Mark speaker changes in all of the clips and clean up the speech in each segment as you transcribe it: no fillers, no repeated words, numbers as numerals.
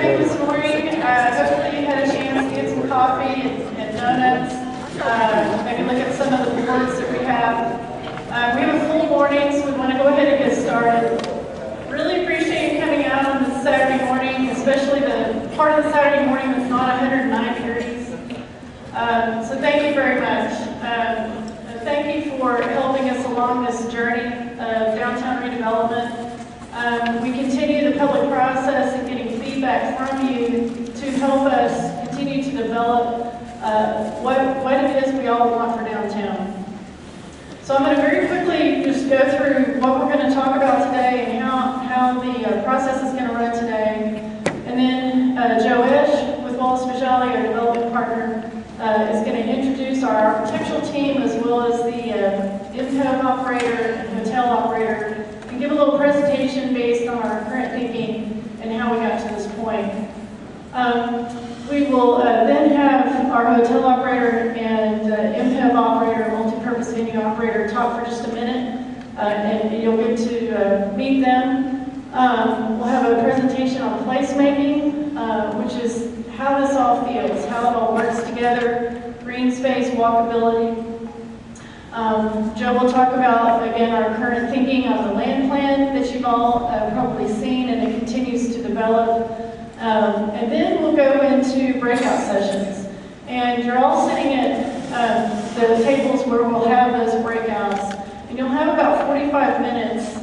Speaker 1: coming this morning. Hopefully you had a chance to get some coffee and donuts. Maybe look at some of the boards that we have. We have a full morning, so we want to go ahead and get started. Really appreciate you coming out on this Saturday morning, especially the part of the Saturday morning that's not 109 degrees. So thank you very much. Thank you for helping us along this journey of downtown redevelopment. We continue the public process and getting feedback from you to help us continue to develop what it is we all want for downtown. So I'm going to very quickly just go through what we're going to talk about today and how the process is going to run today. And then Joe Esch with Wallace Vajali, our development partner, is going to introduce our architectural team as well as the IMPO operator and hotel operator and give a little presentation based on our current thinking and how we got to this point. We will then have our hotel operator and IMPO operator, multi-purpose venue operator, talk for just a minute and you'll get to meet them. We'll have a presentation on placemaking, which is how this all feels, how it all works together, green space, walkability. Joe will talk about, again, our current thinking on the land plan that you've all probably seen and it continues to develop. And then we'll go into breakout sessions. And you're all sitting at the tables where we'll have those breakouts. And you'll have about 45 minutes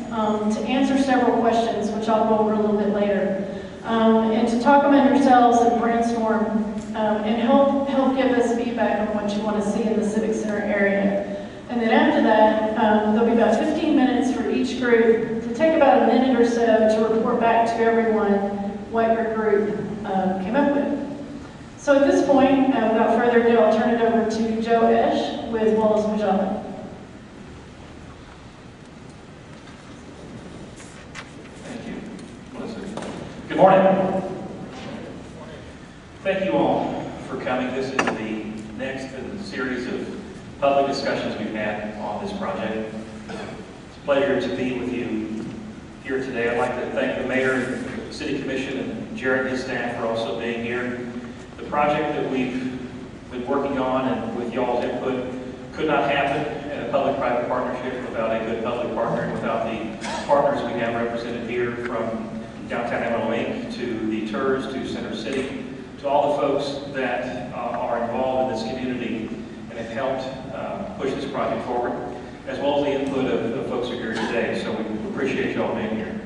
Speaker 1: to answer several questions, which I'll go over a little bit later. And to talk among yourselves and brainstorm and help give us feedback on what you want to see in the Civic Center area. And then after that, there'll be about 15 minutes for each group to take about a minute or so to report back to everyone what your group came up with. So at this point, without further ado, I'll turn it over to Joe Esch with Wallace Vajali.
Speaker 2: Thank you, Melissa. Good morning. Thank you all for coming. This is the next in the series of public discussions we've had on this project. It's a pleasure to be with you here today. I'd like to thank the Mayor, the City Commission, and Jared and his staff for also being here. The project that we've been working on and with y'all's input could not happen in a public-private partnership without a good public partner and without the partners we have represented here from Downtown Amarillo Inc. to the TERS, to Center City, to all the folks that are involved in this community and have helped push this project forward, as well as the input of the folks who are here today. So we appreciate you all being here.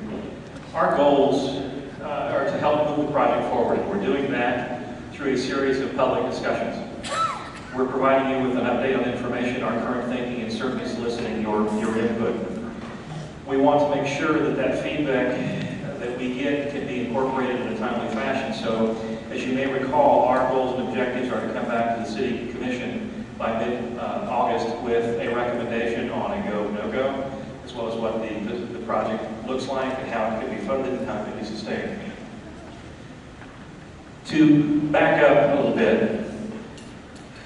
Speaker 2: Our goals are to help move the project forward, and we're doing that through a series of public discussions. We're providing you with an update on information, our current thinking, and certainly soliciting your input. We want to make sure that that feedback that we get can be incorporated in a timely fashion. So, as you may recall, our goals and objectives are to come back to the City Commission by mid-August with a recommendation on a go, no-go, as well as what the project looks like and how it can be funded and how it can be sustained. To back up a little bit,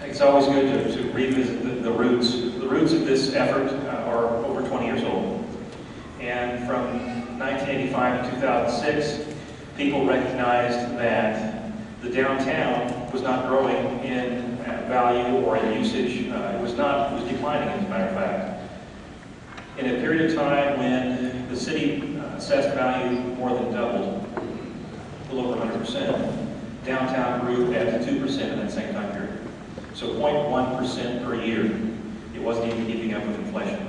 Speaker 2: it's always good to revisit the roots. The roots of this effort are over 20 years old. And from 1985 to 2006, people recognized that the downtown was not growing in value or in usage. It was declining, as a matter of fact. In a period of time when the city assessed value more than doubled, a little over 100%, downtown grew at 2% in that same time period. So 0.1% per year. It wasn't even keeping up with inflation.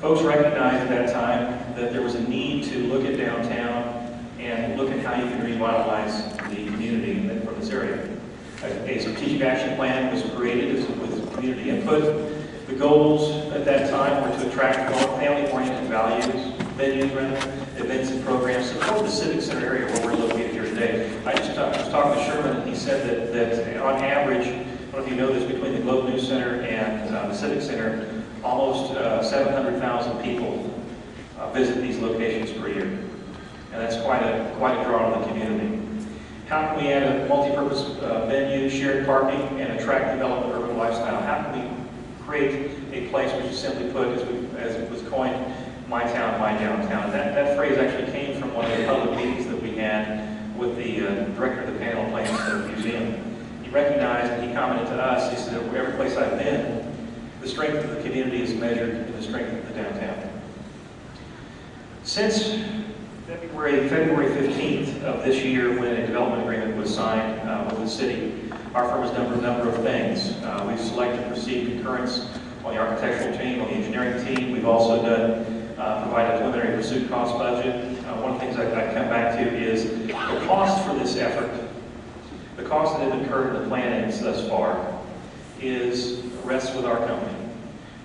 Speaker 2: Folks recognized at that time that there was a need to look at downtown and look at how you can revitalize the community from this area. A strategic action plan was created with community input. The goals at that time were to attract family-oriented values, venues, events and programs, support the Civic Center area where we're located here today. I was talking to Sherman, and he said that on average, I don't know if you know this, between the Globe News Center and the Civic Center, almost 700,000 people visit these locations per year. And that's quite a draw to the community. How can we add a multi-purpose venue, shared parking, and attract development urban lifestyle? How can we create a place which is simply put, as it was coined, my town, my downtown? And that phrase actually came from one of the public meetings that we had with the director he commented to us, he said, every place I've been, the strength of the community is measured in the strength of the downtown. Since February 15th of this year, when a development agreement was signed with the city, our firm has done a number of things. We've selected to proceed concurrence on the architectural team, on the engineering team. We've also provided a preliminary pursuit cost budget. One of the things I come back to is the cost for this effort, the cost that has incurred in the plannings thus far, rests with our company.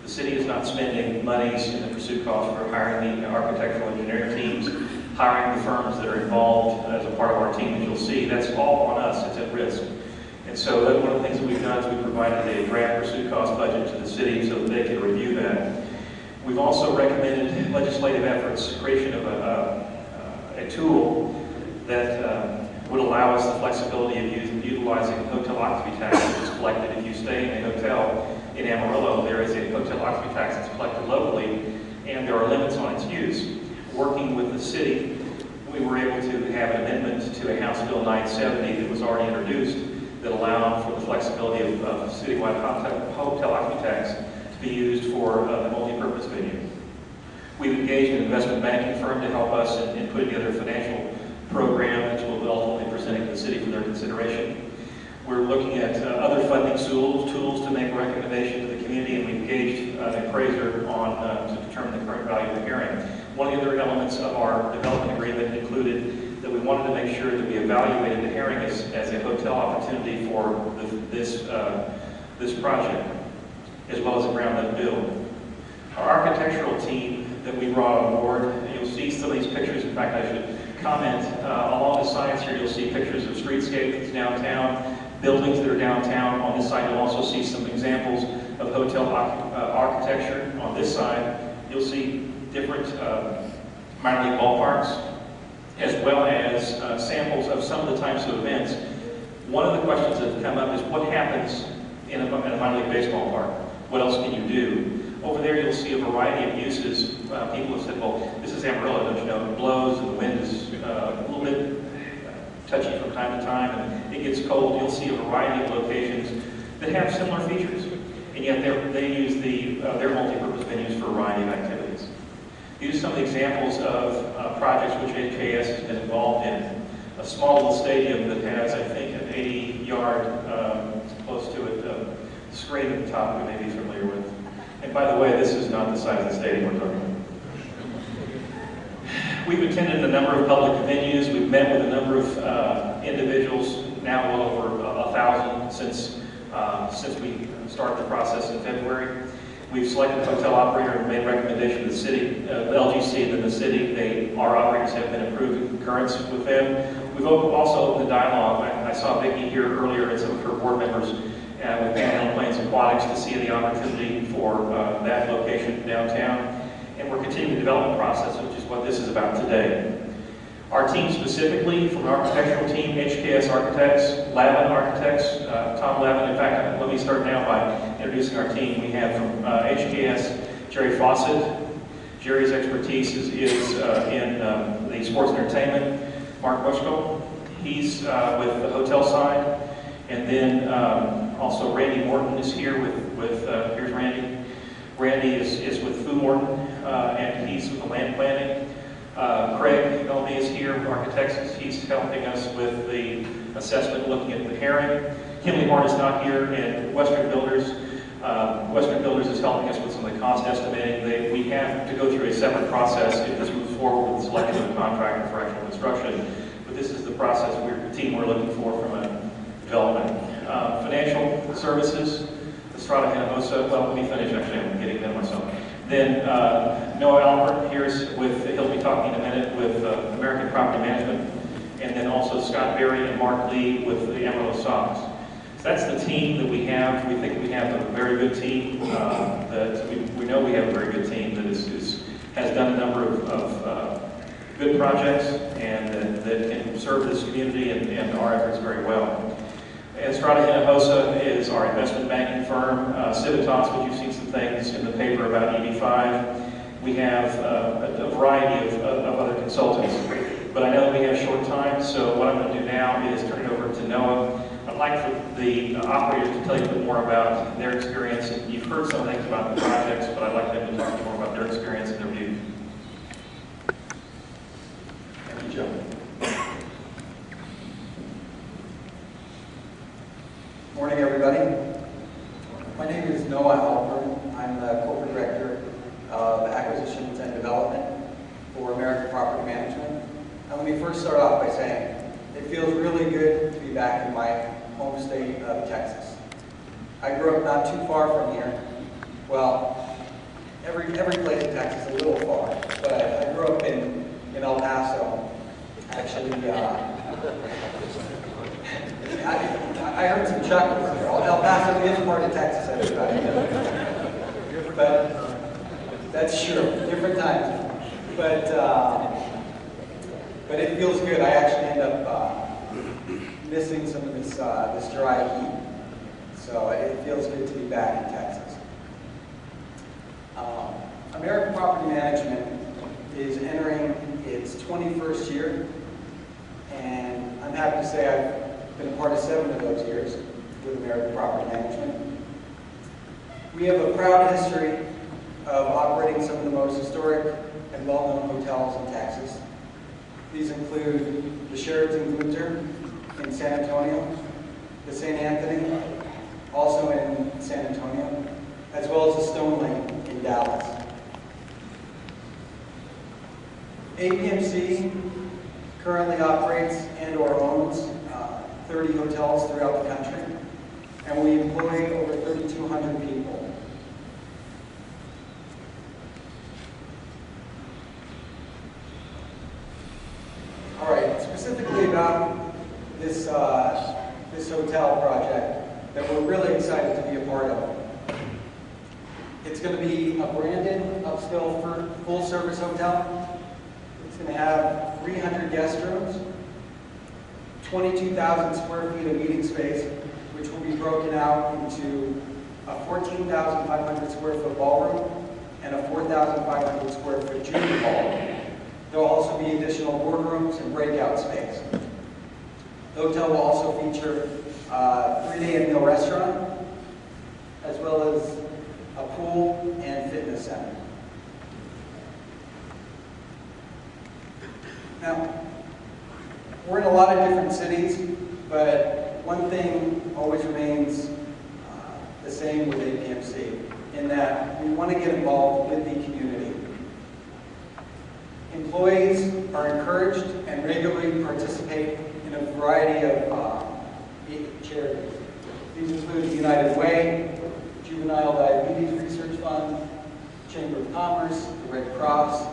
Speaker 2: The city is not spending monies in the pursuit cost for hiring the architectural engineering teams, hiring the firms that are involved as a part of our team, as you'll see. That's all on us. It's at risk. And so one of the things that we've done is we've provided a draft pursuit cost budget to the city so that they can review that. We've also recommended legislative efforts, creation of a tool that would allow us the flexibility of utilizing hotel occupancy tax that is collected. If you stay in a hotel in Amarillo, there is a hotel occupancy tax that's collected locally, and there are limits on its use. Working with the city, we were able to have an amendment to a House Bill 970 that was already introduced that allowed for the flexibility of citywide hotel occupancy tax to be used for the multi-purpose venue. We've engaged an investment banking firm to help us in putting together a financial program that will ultimately be presented to the city for their consideration. We're looking at other funding tools to make a recommendation to the community, and we engaged an appraiser to determine the current value of the hearing. One of the other elements of our development agreement included that we wanted to make sure that we evaluated the hearing as a hotel opportunity for this project, as well as a ground-up build. Our architectural team that we brought on board, you'll see some of these pictures. In fact, I should comment, along the sides here, you'll see pictures of streetscapes downtown, buildings that are downtown. On this side, you'll also see some examples of hotel architecture. On this side, you'll see different minor league ballparks, as well as samples of some of the types of events. One of the questions that have come up is what happens in a minor league baseball park? What else can you do? Over there, you'll see a variety of uses. People have said, well, this is Amarillo, don't you know? It blows and the wind is a little bit touchy from time to time, and it gets cold. You'll see a variety of locations that have similar features, and yet they use their multi-purpose venues for a variety of activities. These are some of the examples of projects which HKS has been involved in. A small little stadium that has, I think, an 80-yard, close to it, screen at the top we may be familiar with. And by the way, this is not the size of the stadium we're talking about. We've attended a number of public venues. We've met with a number of individuals, now well over 1,000 since we started the process in February. We've selected a hotel operator and made a recommendation to the city, the LGC and then the city. Our operators have been approved in concurrence with them. We've also opened the dialogue. I saw Vicki here earlier and some of her board members with Panhandle Plains Aquatics to see the opportunity for that location downtown. And we're continuing the development process, which is what this is about today. Our team specifically, from an architectural team, HKS Architects, Lavin Architects, Tom Lavin. In fact, let me start now by introducing our team. We have from HKS, Jerry Fawcett. Jerry's expertise is in the sports and entertainment. Mark Bushko, he's with the hotel side. And then also Randy Morton is here here's Randy. Randy is with Fu Morton, and he's with the land planning. Craig Melby is here with Architects. He's helping us with the assessment, looking at the hearing. Kinley Horn is not here, and Western Builders. Western Builders is helping us with some of the cost estimating. We have to go through a separate process if this moves forward with the selection of a contractor for actual construction. But this is the process the team we're looking for from a development. Financial services, Estrada Hinojosa. Well, let me finish, actually, I'm getting ahead of myself. Then Noah Albert he'll be talking in a minute with American Property Management, and then also Scott Berry and Mark Lee with the Amarillo Sox. So that's the team that we have. We think we have a very good team. We know we have a very good team that has done a number of good projects and that can serve this community and our efforts very well. Estrada Hinojosa is our investment banking firm. Civitas, which you've seen some things in the paper about EB5. We have a variety of other consultants. But I know that we have short time, so what I'm going to do now is turn it over to Noah. I'd I'd like for the operators to tell you a bit more about their experience. You've heard some things about the projects, but I'd like them to talk to you more about their experience and their views. Thank you, Joe.
Speaker 3: Morning, everybody. My name is Noah Halpern. I'm the Corporate Director of Acquisitions and Development for American Property Management. And let me first start off by saying it feels really good to be back in my home state of Texas. I grew up not too far from here. Well, every place in Texas is a little far, but I grew up in El Paso. Actually, I heard some chuckles there. El Paso is part of Texas, everybody. But that's true. Different times. But it feels good. I actually end up missing some of this dry heat. So it feels good to be back in Texas. American Property Management is entering its 21st year, and I'm happy to say I've been a part of 7 of those years with American Property Management. We have a proud history of operating some of the most historic and well-known hotels in Texas. These include the Sheraton Windsor in San Antonio, the St. Anthony, also in San Antonio, as well as the Stone Lake in Dallas. APMC currently operates and/or owns 30 hotels throughout the country, and we employ over 3,200 people. All right, specifically about this hotel project that we're really excited to be a part of. It's going to be a branded, upscale, full-service hotel. It's going to have 300 guest rooms, 22,000 square feet of meeting space, which will be broken out into a 14,500 square foot ballroom and a 4,500 square foot junior ballroom. There will also be additional boardrooms and breakout space. The hotel will also feature a 3-day meal restaurant, as well as a pool and fitness center. Now, we're in a lot of different cities, but one thing always remains the same with APMC, in that we want to get involved with the community. Employees are encouraged and regularly participate in a variety of charities. These include the United Way, Juvenile Diabetes Research Fund, Chamber of Commerce, the Red Cross,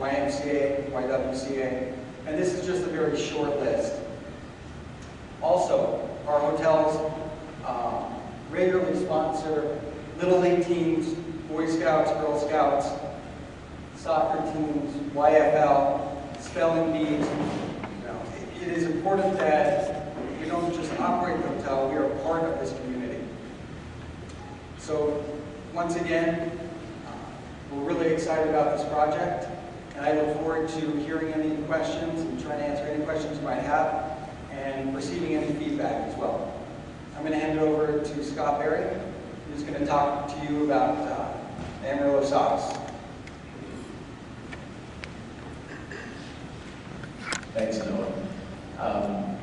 Speaker 3: YMCA, YWCA, and this is just a very short list. Also, our hotels regularly sponsor Little League teams, Boy Scouts, Girl Scouts, soccer teams, YFL, spelling bees. It is important that we don't just operate the hotel, we are part of this community. So, once again, we're really excited about this project, and I look forward to hearing any questions and trying to answer any questions you might have, and receiving any feedback as well. I'm going to hand it over to Scott Berry, who's going to talk to you about the Amarillo Sox.
Speaker 4: Thanks, Noah. I'm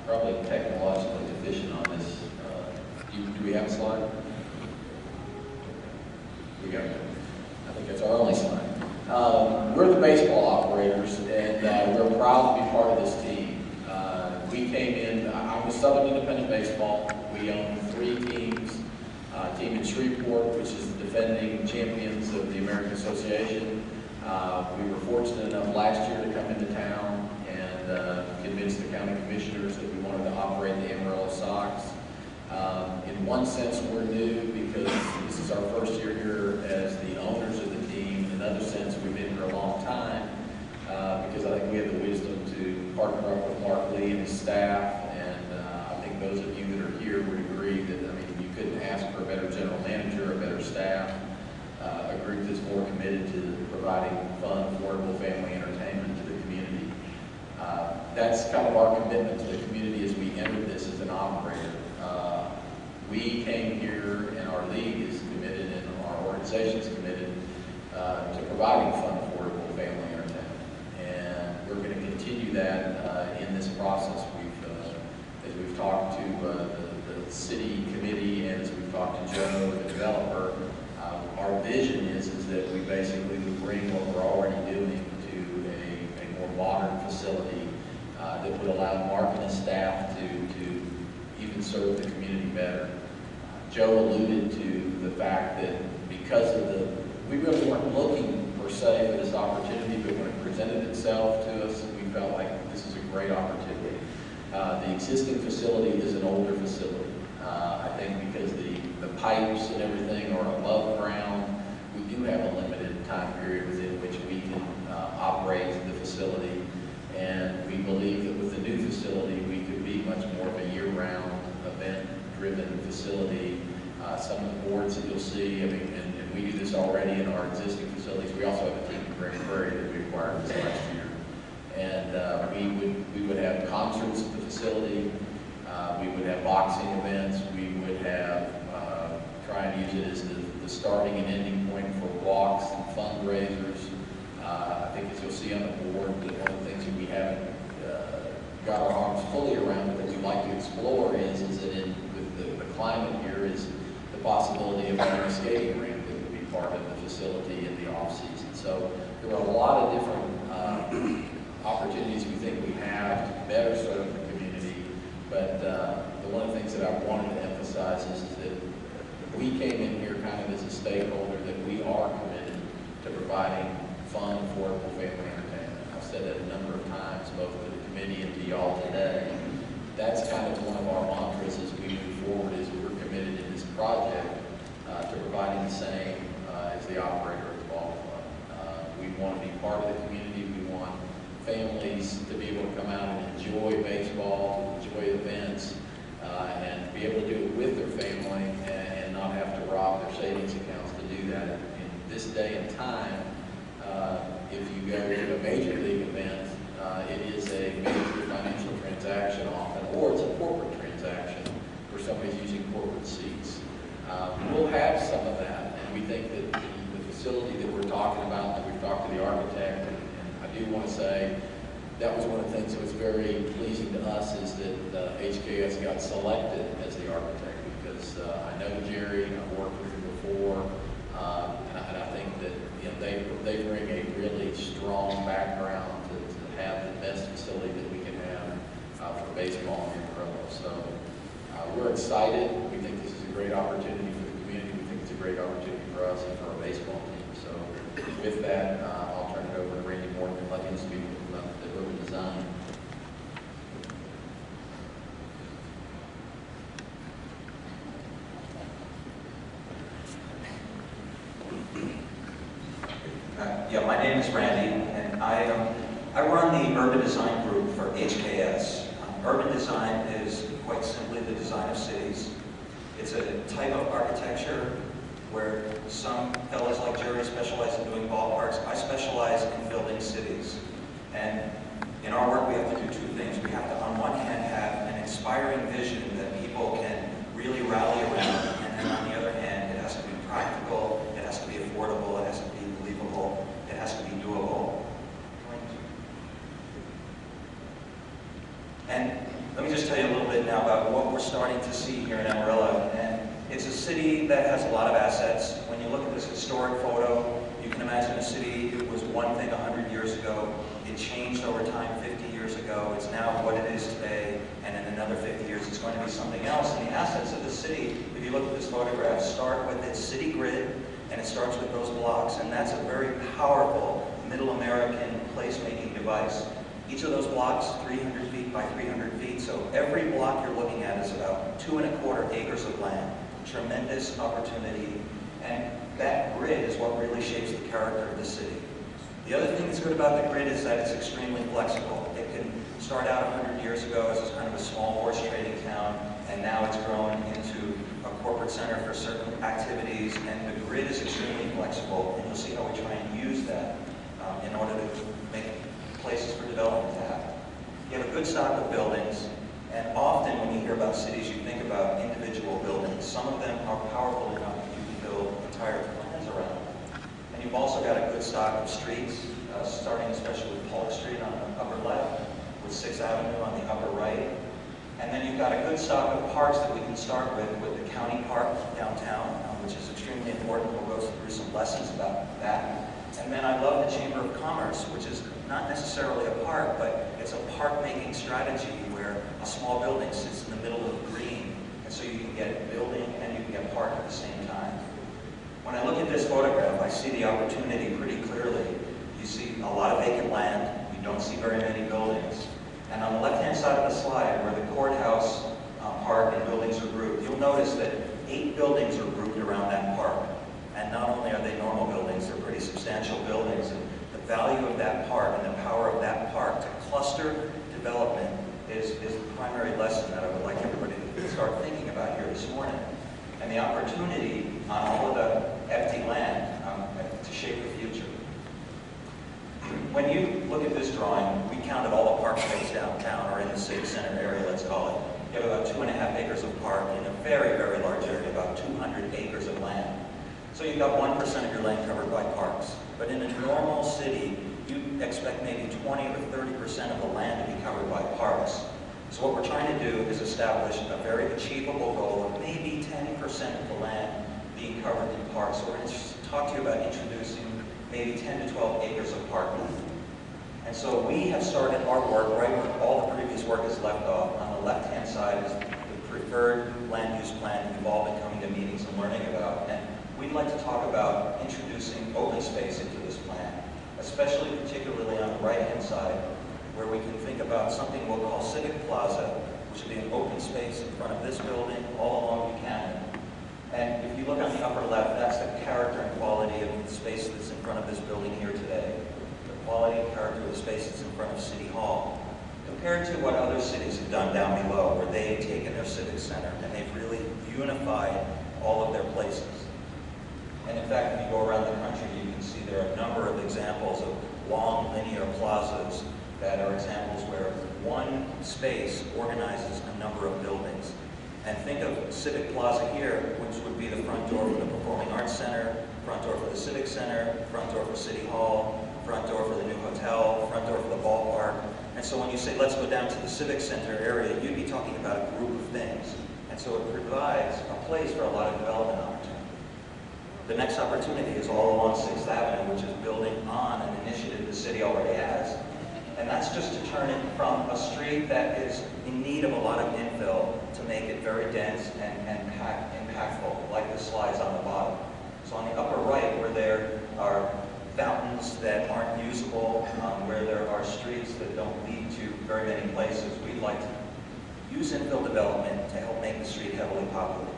Speaker 4: probably technologically deficient on this. Do we have a slide? We got it. I think that's our only slide. We're the baseball operators, and we're proud to be part of this team. We came in, I'm with Southern Independent Baseball. We own 3 teams. A team in Shreveport, which is the defending champions of the American Association. We were fortunate enough last year to come into town and convince the county commissioners that we wanted to operate the Amarillo Sox. In one sense, we're new because this is our first year here as the owners of the team. In another sense, we've been here a long time because I think we have the wisdom to partner up with Mark Lee and his staff. And I think those of you that are here would agree that, I mean, you couldn't ask for a better general manager, a better staff, a group that's more committed to providing fun, affordable family entertainment to the community. that's kind of our commitment to the community as we entered this as an operator. We came here, and our league is committed, and our organization is committed to providing fun, affordable family entertainment. And we're going to continue that in this process. As we've talked to the city committee, and as we've talked to Joe, the developer, our vision is that we basically would bring what we're already doing to a more modern facility that would allow Mark and his staff to even serve the community better. Joe alluded to the fact that because of we really weren't looking per se for this opportunity, but when it presented itself to us, we felt like this is a great opportunity. The existing facility is an older facility. I think because the pipes and everything are above ground, we do have a limited time period within which we can operate the facility. And we believe that with the new facility, we could be much more of a year-round, event-driven facility. Some of the boards that you'll see, I mean, and we do this already in our existing facilities. We also have a team in Grand Prairie that we acquired this last year. And we would have concerts at the facility. We would have boxing events. We would have, try and use it as the starting and ending point for walks and fundraisers. I think as you'll see on the board, that one of the things that we haven't got our arms fully around, but that we'd like to explore is that with the climate here is the possibility of having a skating rink that would be part of the facility in the off-season. So there are a lot of different opportunities we think we have to better serve the community. But one of the things that I wanted to emphasize is that we came in here kind of as a stakeholder, that we are committed to providing fun, affordable family entertainment. I've said that a number of times, both to the committee and to y'all today. That's kind of one of our mantras as we move forward, is we're committed in this project to providing the same as the operator of the ball club. We want to be part of the community. We want families to be able to come out and enjoy baseball, to enjoy events, and be able to do it with their family and not have to rob their savings accounts to do that. In this day and time, if you go to a major league event, it is a major financial transaction often, or it's a corporate transaction where somebody's using corporate seats. We'll have some of that, and we think that the facility that we're talking about, that we've talked to the architect, and I do want to say that was one of the things that was very pleasing to us, is that HKS got selected as the architect, because I know Jerry, and I've worked with him before, and I think that they bring a really strong background to have the best facility that we can have for baseball in Amarillo. So we're excited. We think this is a great opportunity for the community. We think it's a great opportunity for us and for our baseball team. So with that, I'll turn it over to Randy Morgan and let him speak about the urban design.
Speaker 5: Yeah, my name is Randy, and I run the urban design group for HKS. Urban design is quite simply the design of cities. It's a type of architecture where some fellows like Jerry specialize in doing ballparks. I specialize in building cities. And in our work, we have to do two things. We have to, on one hand, have an inspiring vision that people can really rally around, and then on the other hand, it has to be practical, it has to be affordable, it has to be believable, it has to be doable. And let me just tell you a little bit now about what we're starting to see here in Amarillo. And it's a city that has a lot of assets. When you look at this historic photo, you can imagine a city, it was one thing 100 years ago. It changed over time 50 years ago. It's now what it is today. And in another 50 years, it's going to be something else. And the assets of the city, if you look at this photograph, start with its city grid, and it starts with those blocks. And that's a very powerful Middle American placemaking device. Each of those blocks, 300 feet by 300 feet. So every block you're looking at is about 2¼ acres of land. Tremendous opportunity. And that grid is what really shapes the character of the city. The other thing that's good about the grid is that it's extremely flexible. It can start out 100 years ago as kind of a small horse trading town, and now it's grown into a corporate center for certain activities, and the grid is extremely flexible, and you'll see how we try and use that in order to make places for development to happen. You have a good stock of buildings, and often when you hear about cities, you think about individual buildings. Some of them are powerful enough that you can build entire plans around them. And you've also got a good stock of streets, starting especially with Polk Street on the upper left, with 6th Avenue on the upper right. And then you've got a good stock of parks that we can start with the county park downtown, which is extremely important. We'll go through some lessons about that. And then I love the Chamber of Commerce, which is not necessarily a park, but it's a park-making strategy where a small building sits in the middle of green, and so you can get building and you can get park at the same time. When I look at this photograph, I see the opportunity pretty clearly. You see a lot of vacant land, you don't see very many buildings. And on the left-hand side of the slide, where the courthouse, park, and buildings are grouped, you'll notice that 8 buildings are grouped around that park. And not only are they normal buildings, they're pretty substantial buildings. And the value of that park and the power of that park to cluster development is the primary lesson that I would like everybody to start thinking about here this morning. And the opportunity on all of the empty land to shape the future. When you look at this drawing, we counted all the park space downtown, or in the city center area, let's call it. You have about 2.5 acres of park in a very, very large area, about 200 acres of land. So you've got 1% of your land covered by parks. But in a normal city, you expect maybe 20 or 30% of the land to be covered by parks. So what we're trying to do is establish a very achievable goal of maybe 10% of the land being covered in parks. So we're going to talk to you about introducing maybe 10 to 12 acres of parkland. And so we have started our work right where all the previous work is left off. On the left-hand side is the preferred land use plan that we've all been coming to meetings and learning about. And we'd like to talk about introducing open space into this plan, especially particularly on the right-hand side, where we can think about something we'll call Civic Plaza, which would be an open space in front of this building all along Buchanan. And if you look on the upper left, that's the character and quality of the space that's in front of this building here today. The quality and character of the space that's in front of City Hall, compared to what other cities have done down below, where they've taken their civic center and they've really unified all of their places. And in fact, if you go around the country, you can see there are a number of examples of long linear plazas that are examples where one space organizes a number of buildings. And think of Civic Plaza here, which would be the front door for the Performing Arts Center, front door for the Civic Center, front door for City Hall, front door for the new hotel, front door for the ballpark. And so when you say, let's go down to the Civic Center area, you'd be talking about a group of things. And so it provides a place for a lot of development opportunity. The next opportunity is all along 6th Avenue, which is building on an initiative the city already has. And that's just to turn it from a street that is in need of a lot of infill to make it very dense and impactful, like the slides on the bottom. So on the upper right, where there are fountains that aren't usable, where there are streets that don't lead to very many places, we'd like to use infill development to help make the street heavily populated.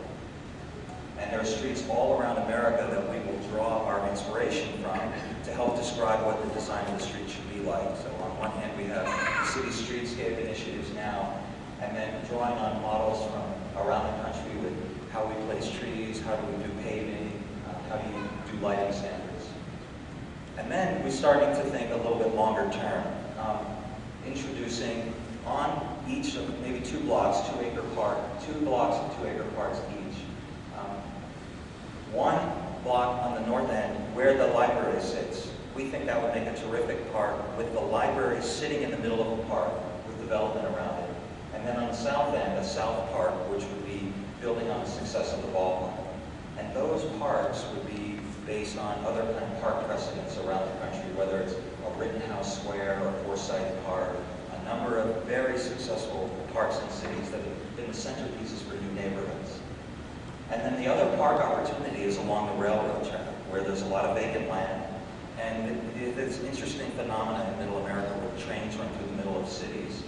Speaker 5: And there are streets all around America that we will draw our inspiration from to help describe what the design of the street should be like. So on one hand, we have the city streetscape initiatives now, and then drawing on models from around the country with how we place trees, how do we do paving, how do you do lighting standards. And then we're starting to think a little bit longer term, introducing on each of maybe 2 blocks, 2-acre park, 2 blocks of 2-acre parks each. One block on the north end where the library sits. We think that would make a terrific park with the library sitting in the middle of the park with development around it. And then on the south end, a south park, which would be building on the success of the ballpark. And those parks would be based on other kind of park precedents around the country, whether it's a Rittenhouse Square or Forsyth Park, a number of very successful parks and cities that have been the centerpieces for new neighborhoods. And then the other park opportunity is along the railroad track, where there's a lot of vacant land. And it's an interesting phenomenon in Middle America where trains run through the middle of cities.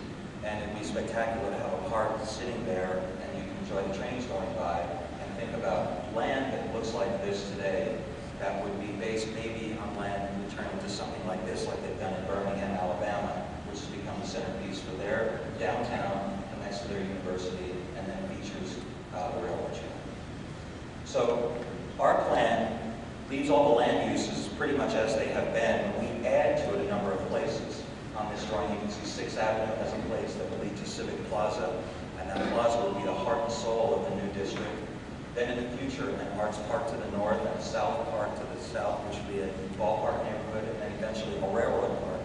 Speaker 5: And it'd be spectacular to have a park sitting there and you can enjoy the trains going by and think about land that looks like this today that would be based maybe on land and turn into something like this, like they've done in Birmingham, Alabama, which has become the centerpiece for their downtown, connects to their university, and then features the railroad track. So our plan leaves all the land uses pretty much as they have been. We add to it a number of places. On this drawing, you can see 6th Avenue as a place that would lead to Civic Plaza, and that plaza would be the heart and soul of the new district. Then in the future, an Arts Park to the north and a South Park to the south, which would be a ballpark neighborhood, and then eventually a railroad park.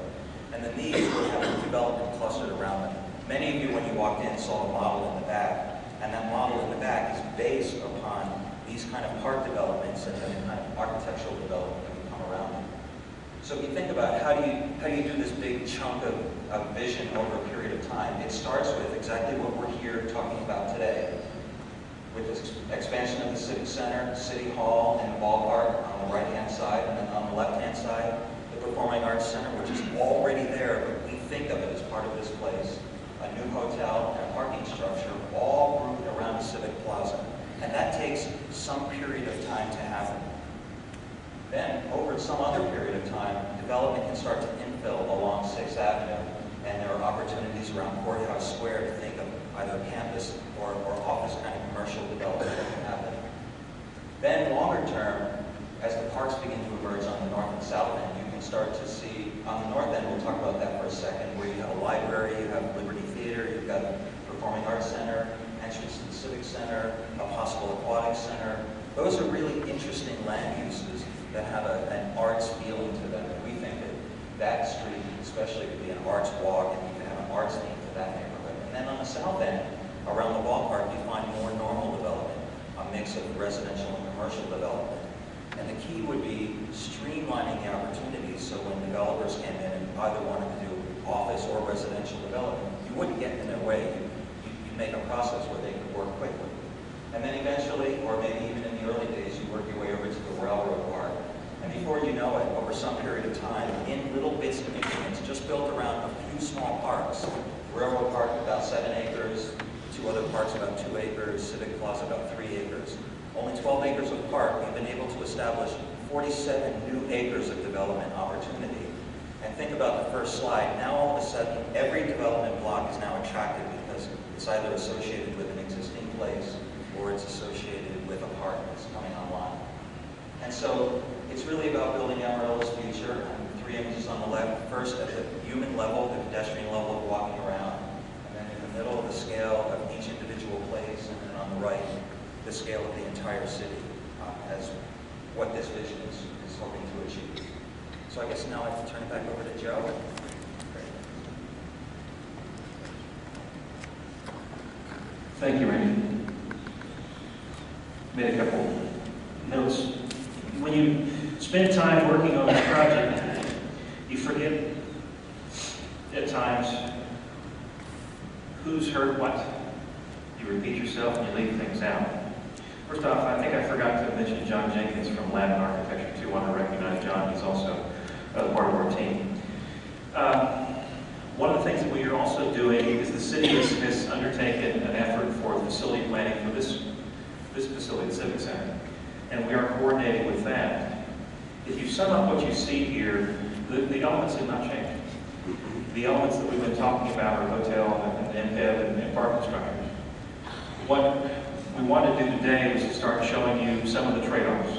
Speaker 5: And then these would have development clustered around them. Many of you, when you walked in, saw a model in the back, and that model in the back is based upon these kind of park developments and the kind of architectural development that would come around them. So if you think about how do you do this big chunk of vision over a period of time, it starts with exactly what we're here talking about today, with this expansion of the Civic Center, City Hall, and the ballpark on the right-hand side, and then on the left-hand side, the Performing Arts Center, which is already there, but we think of it as part of this place, a new hotel and a parking structure, all grouped around the Civic Plaza. And that takes some period of time to happen. Then, over some other period of time, development can start to infill along 6th Avenue, and there are opportunities around Courthouse Square to think of either campus or office kind of commercial development that can happen. Then, longer term, as the parks begin to emerge on the north and south end, you can start to see, on the north end, we'll talk about that for a second, where you have a library, you have Liberty Theater, you've got a Performing Arts Center, entrance to the Civic Center, a possible aquatic center. Those are really interesting land uses that have an arts feeling to them. And we think that street especially could be an arts walk, and you can have an arts theme to that neighborhood. And then on the south end, around the ballpark, you find more normal development, a mix of residential and commercial development. And the key would be streamlining the opportunities so when developers came in and either wanted to do office or residential development, you wouldn't get in their way. You'd make a process where they could work quickly. And then eventually, or maybe even in the early days, you work your way over to the railroad park. And before you know it, over some period of time, in little bits of increments, just built around a few small parks. The railroad park about 7 acres, 2 other parks about 2 acres, Civic Plaza about 3 acres. Only 12 acres of park, we've been able to establish 47 new acres of development opportunity. And think about the first slide. Now all of a sudden, every development block is now attractive because it's either associated with an existing place or it's associated with a park that's coming online. And so it's really about building Amarillo's future. And 3 images on the left. First, at the human level, the pedestrian level of walking around. And then in the middle, the scale of each individual place. And then on the right, the scale of the entire city as what this vision is hoping to achieve. So I guess now I have to turn it back over to Joe.
Speaker 2: Thank you, Randy. Made a couple notes. When you spend time working on this project, you forget at times who's heard what. You repeat yourself and you leave things out. First off, I think I forgot to mention John Jenkins from Lab and Architecture too. I want to recognize John. He's also part of our team. One of the things that we are also doing is the city has undertaken an effort for facility planning for this facility, the Civic Center, and we are coordinating with that. If you sum up what you see here, the elements have not changed. The elements that we've been talking about are hotel and MPEV and parking structures. What we want to do today was to start showing you some of the trade-offs.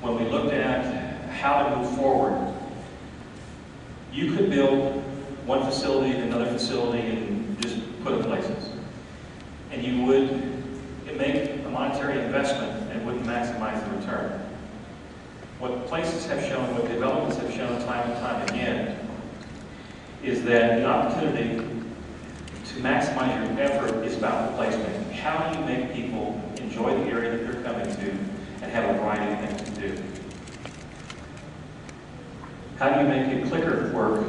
Speaker 2: When we looked at how to move forward, you could build one facility and another facility and just put in places. And you would make a monetary investment and wouldn't maximize the return. What places have shown, what developments have shown time and time again, is that the opportunity to maximize your effort is about the placement. How do you make people enjoy the area that they're coming to and have a variety of things to do? How do you make a clicker work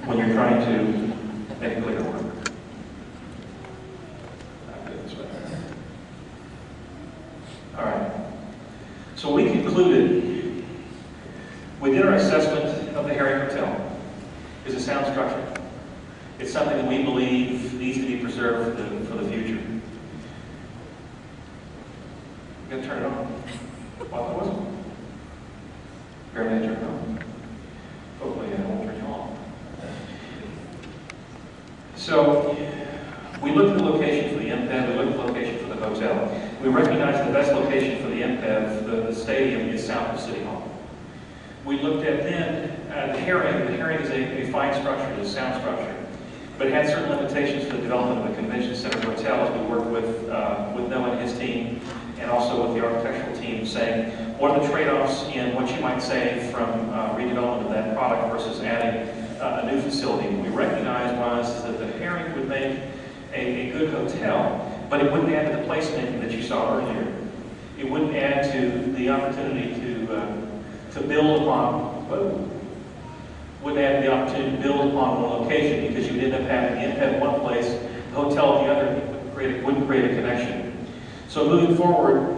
Speaker 2: when you're trying to make a clicker work? All right. So we concluded, we did our assessment of the Herring Hotel. It's a sound structure. It's something that we believe needs to be preserved for the future. You gotta turn it on. What was it? Apparently I turned it on. Hopefully I won't turn you on. So we looked at the location for the MPEV, we looked at the location for the hotel. We recognized the best location for the MPEV, the stadium, is south of City Hall. We looked at then the Herring is a fine structure, it's a sound structure, but it had certain limitations for the development of a convention center hotel as we worked with Noah and his team, and also with the architectural team, saying, what are the trade-offs in what you might say from redevelopment of that product versus adding a new facility? What we recognized was that the Herring would make a good hotel, but it wouldn't add to the placemaking that you saw earlier. It wouldn't add to the opportunity to build upon, wouldn't add the opportunity to build upon one location, because you would end up having the Inn at one place, the hotel at the other, wouldn't create a connection. So moving forward,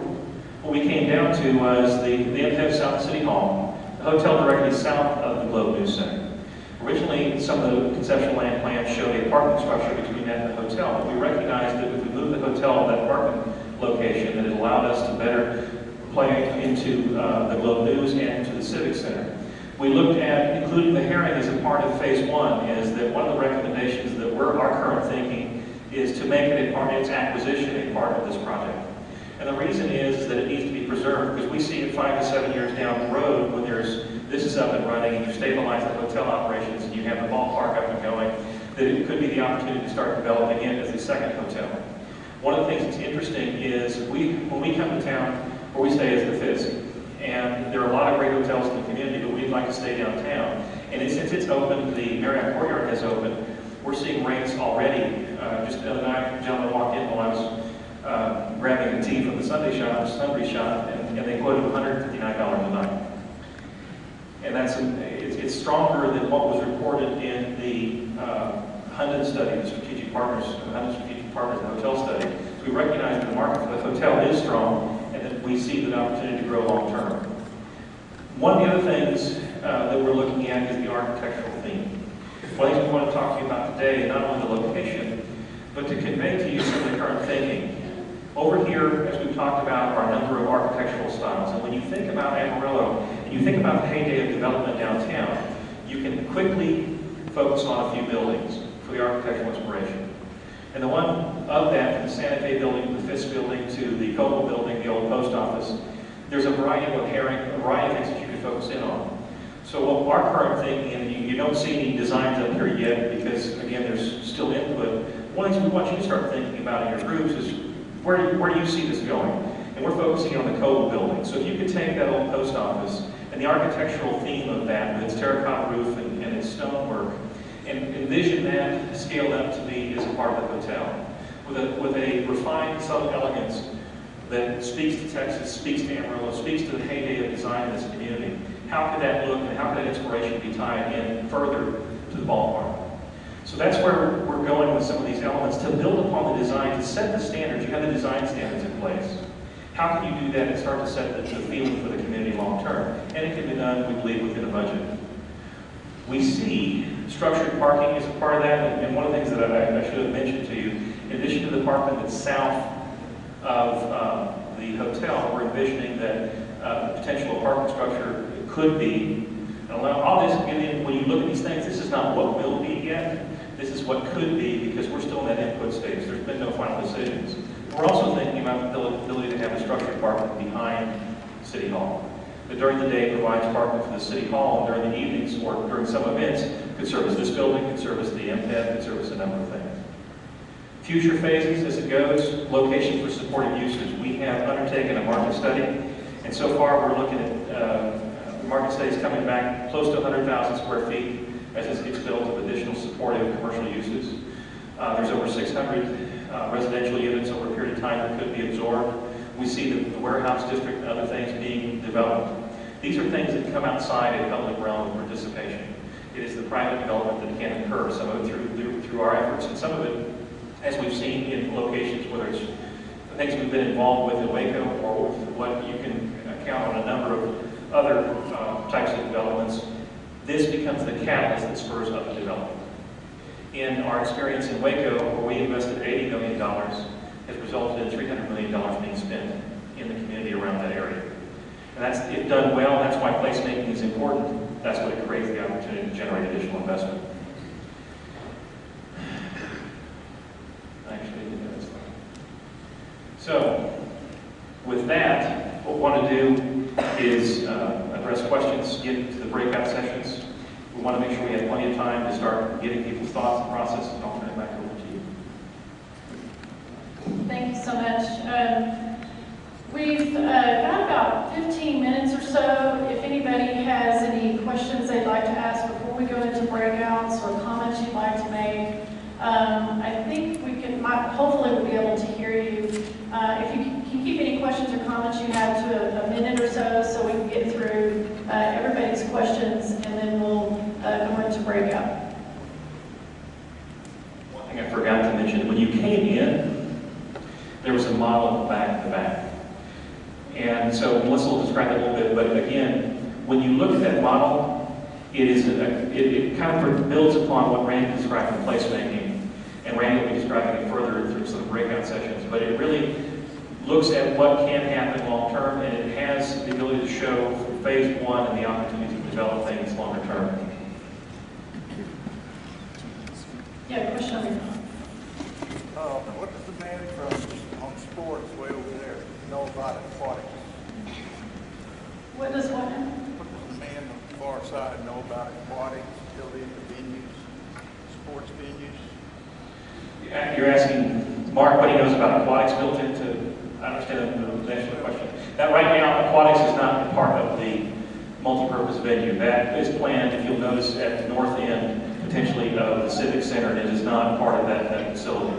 Speaker 2: what we came down to was the Inn South City Hall, the hotel directly south of the Globe News Center. Originally, some of the conceptual land plans showed a parking structure between that and the hotel, but we recognized that if we moved the hotel to that parking location, that it allowed us to better play into the Globe News and to the Civic Center. We looked at including the Herring as a part of Phase 1, is that one of the recommendations that our current thinking is to make it a part of its acquisition, a part of this project. And the reason is that it needs to be preserved, because we see it 5 to 7 years down the road when this is up and running and you stabilize the hotel operations and you have the ballpark up and going, that it could be the opportunity to start developing it as a second hotel. One of the things that's interesting is when we come to town, where we stay is the Fisk. And there are a lot of great hotels in the community, but we'd like to stay downtown. And since it's open, the Marriott Courtyard has opened, we're seeing rates already. Just the other night, a gentleman walked in while I was grabbing a tea from the Sunday shop, and they quoted $159 a night. And it's stronger than what was reported in the Hundon study, the Strategic Partners, Hundon Strategic Partners and Hotel study. So we recognize that the market for the hotel is strong, and that we see the opportunity to grow long term. One of the other things that we're looking at is the architectural theme. One of the things we want to talk to you about today, not only the location, but to convey to you some of the current thinking. Over here, as we've talked about, are a number of architectural styles. And when you think about Amarillo, and you think about the heyday of development downtown, you can quickly focus on a few buildings for the architectural inspiration. And the one of that, from the Santa Fe building, the Fisk building, to the Coble building, the old post office, there's a variety of things that you can focus in on. So what our current thinking, and you don't see any designs up here yet, because again, there's still input. One of the things we want you to start thinking about in your groups is, where do you see this going? And we're focusing on the Coble building. So if you could take that old post office and the architectural theme of that, with its terracotta roof and its stonework, and envision that scaled up to be as a part of the hotel, with a refined subtle elegance that speaks to Texas, speaks to Amarillo, speaks to the heyday of design in this community. How could that look, and how could that inspiration be tied in further to the ballpark? So that's where we're going with some of these elements, to build upon the design, to set the standards. You have the design standards in place. How can you do that and start to set the feeling for the community long term? And it can be done, we believe, within a budget. We see structured parking as a part of that, and one of the things that I should have mentioned to you, in addition to the parking that's south of the hotel, we're envisioning that the potential of parking structure could be, and all this, when you look at these things, this is not what will be yet, this is what could be, because we're still in that input stage. There's been no final decisions. We're also thinking about the ability to have a structured parking behind City Hall, that during the day provides parking for the City Hall, and during the evenings or during some events could service this building, could service the MPED, could service a number of things. Future phases as it goes, locations for supported uses. We have undertaken a market study, and so far we're looking at the market studies coming back close to 100,000 square feet as this gets built with additional supportive commercial uses. There's over 600 residential units over a period of time that could be absorbed. We see the warehouse district and other things being developed. These are things that come outside a public realm of participation. It is the private development that can occur, some of it through our efforts, and some of it, as we've seen in locations, whether it's the things we've been involved with in Waco, or what you can count on a number of other types of developments. This becomes the catalyst that spurs up the development. In our experience in Waco, where we invested $80 million, has resulted in $300 million being spent in the community around that area. And that's, if done well, that's why placemaking is important. That's what it creates the opportunity to generate additional investment. So, with that, what we want to do is address questions, get to the breakout sessions. want to make sure we have plenty of time to start getting people's thoughts and processes, and I'll turn it back over to you.
Speaker 1: Thank you so much. We've got about 15 minutes or so. If anybody has any questions they'd like to ask before we go into breakouts or comments you'd like to make, I think we can, hopefully we'll be able to hear you. If you can keep any questions or comments you have to a minute or so we can get through everybody's questions, and then we'll go into breakout.
Speaker 2: One thing I forgot to mention, when you came in, there was a model at the back. And so Melissa will describe it a little bit, but again, when you look at that model, it kind of builds upon what Randy described in placemaking, and Randy will be describing it further through some breakout sessions, but it really looks at what can happen long term, and it has the ability to show from phase one and the opportunity to develop things longer term.
Speaker 1: Yeah, question over here.
Speaker 6: What does the man from on sports way over there know about aquatics?
Speaker 1: What does what?
Speaker 6: What does the man on the far side know about aquatics, built into venues, sports venues?
Speaker 2: You're asking Mark what he knows about aquatics built into, I understand the actual question. That right now, aquatics is not part of the multi-purpose venue. That is planned, if you'll notice, at the north end, potentially of the Civic Center, and it is not part of that facility.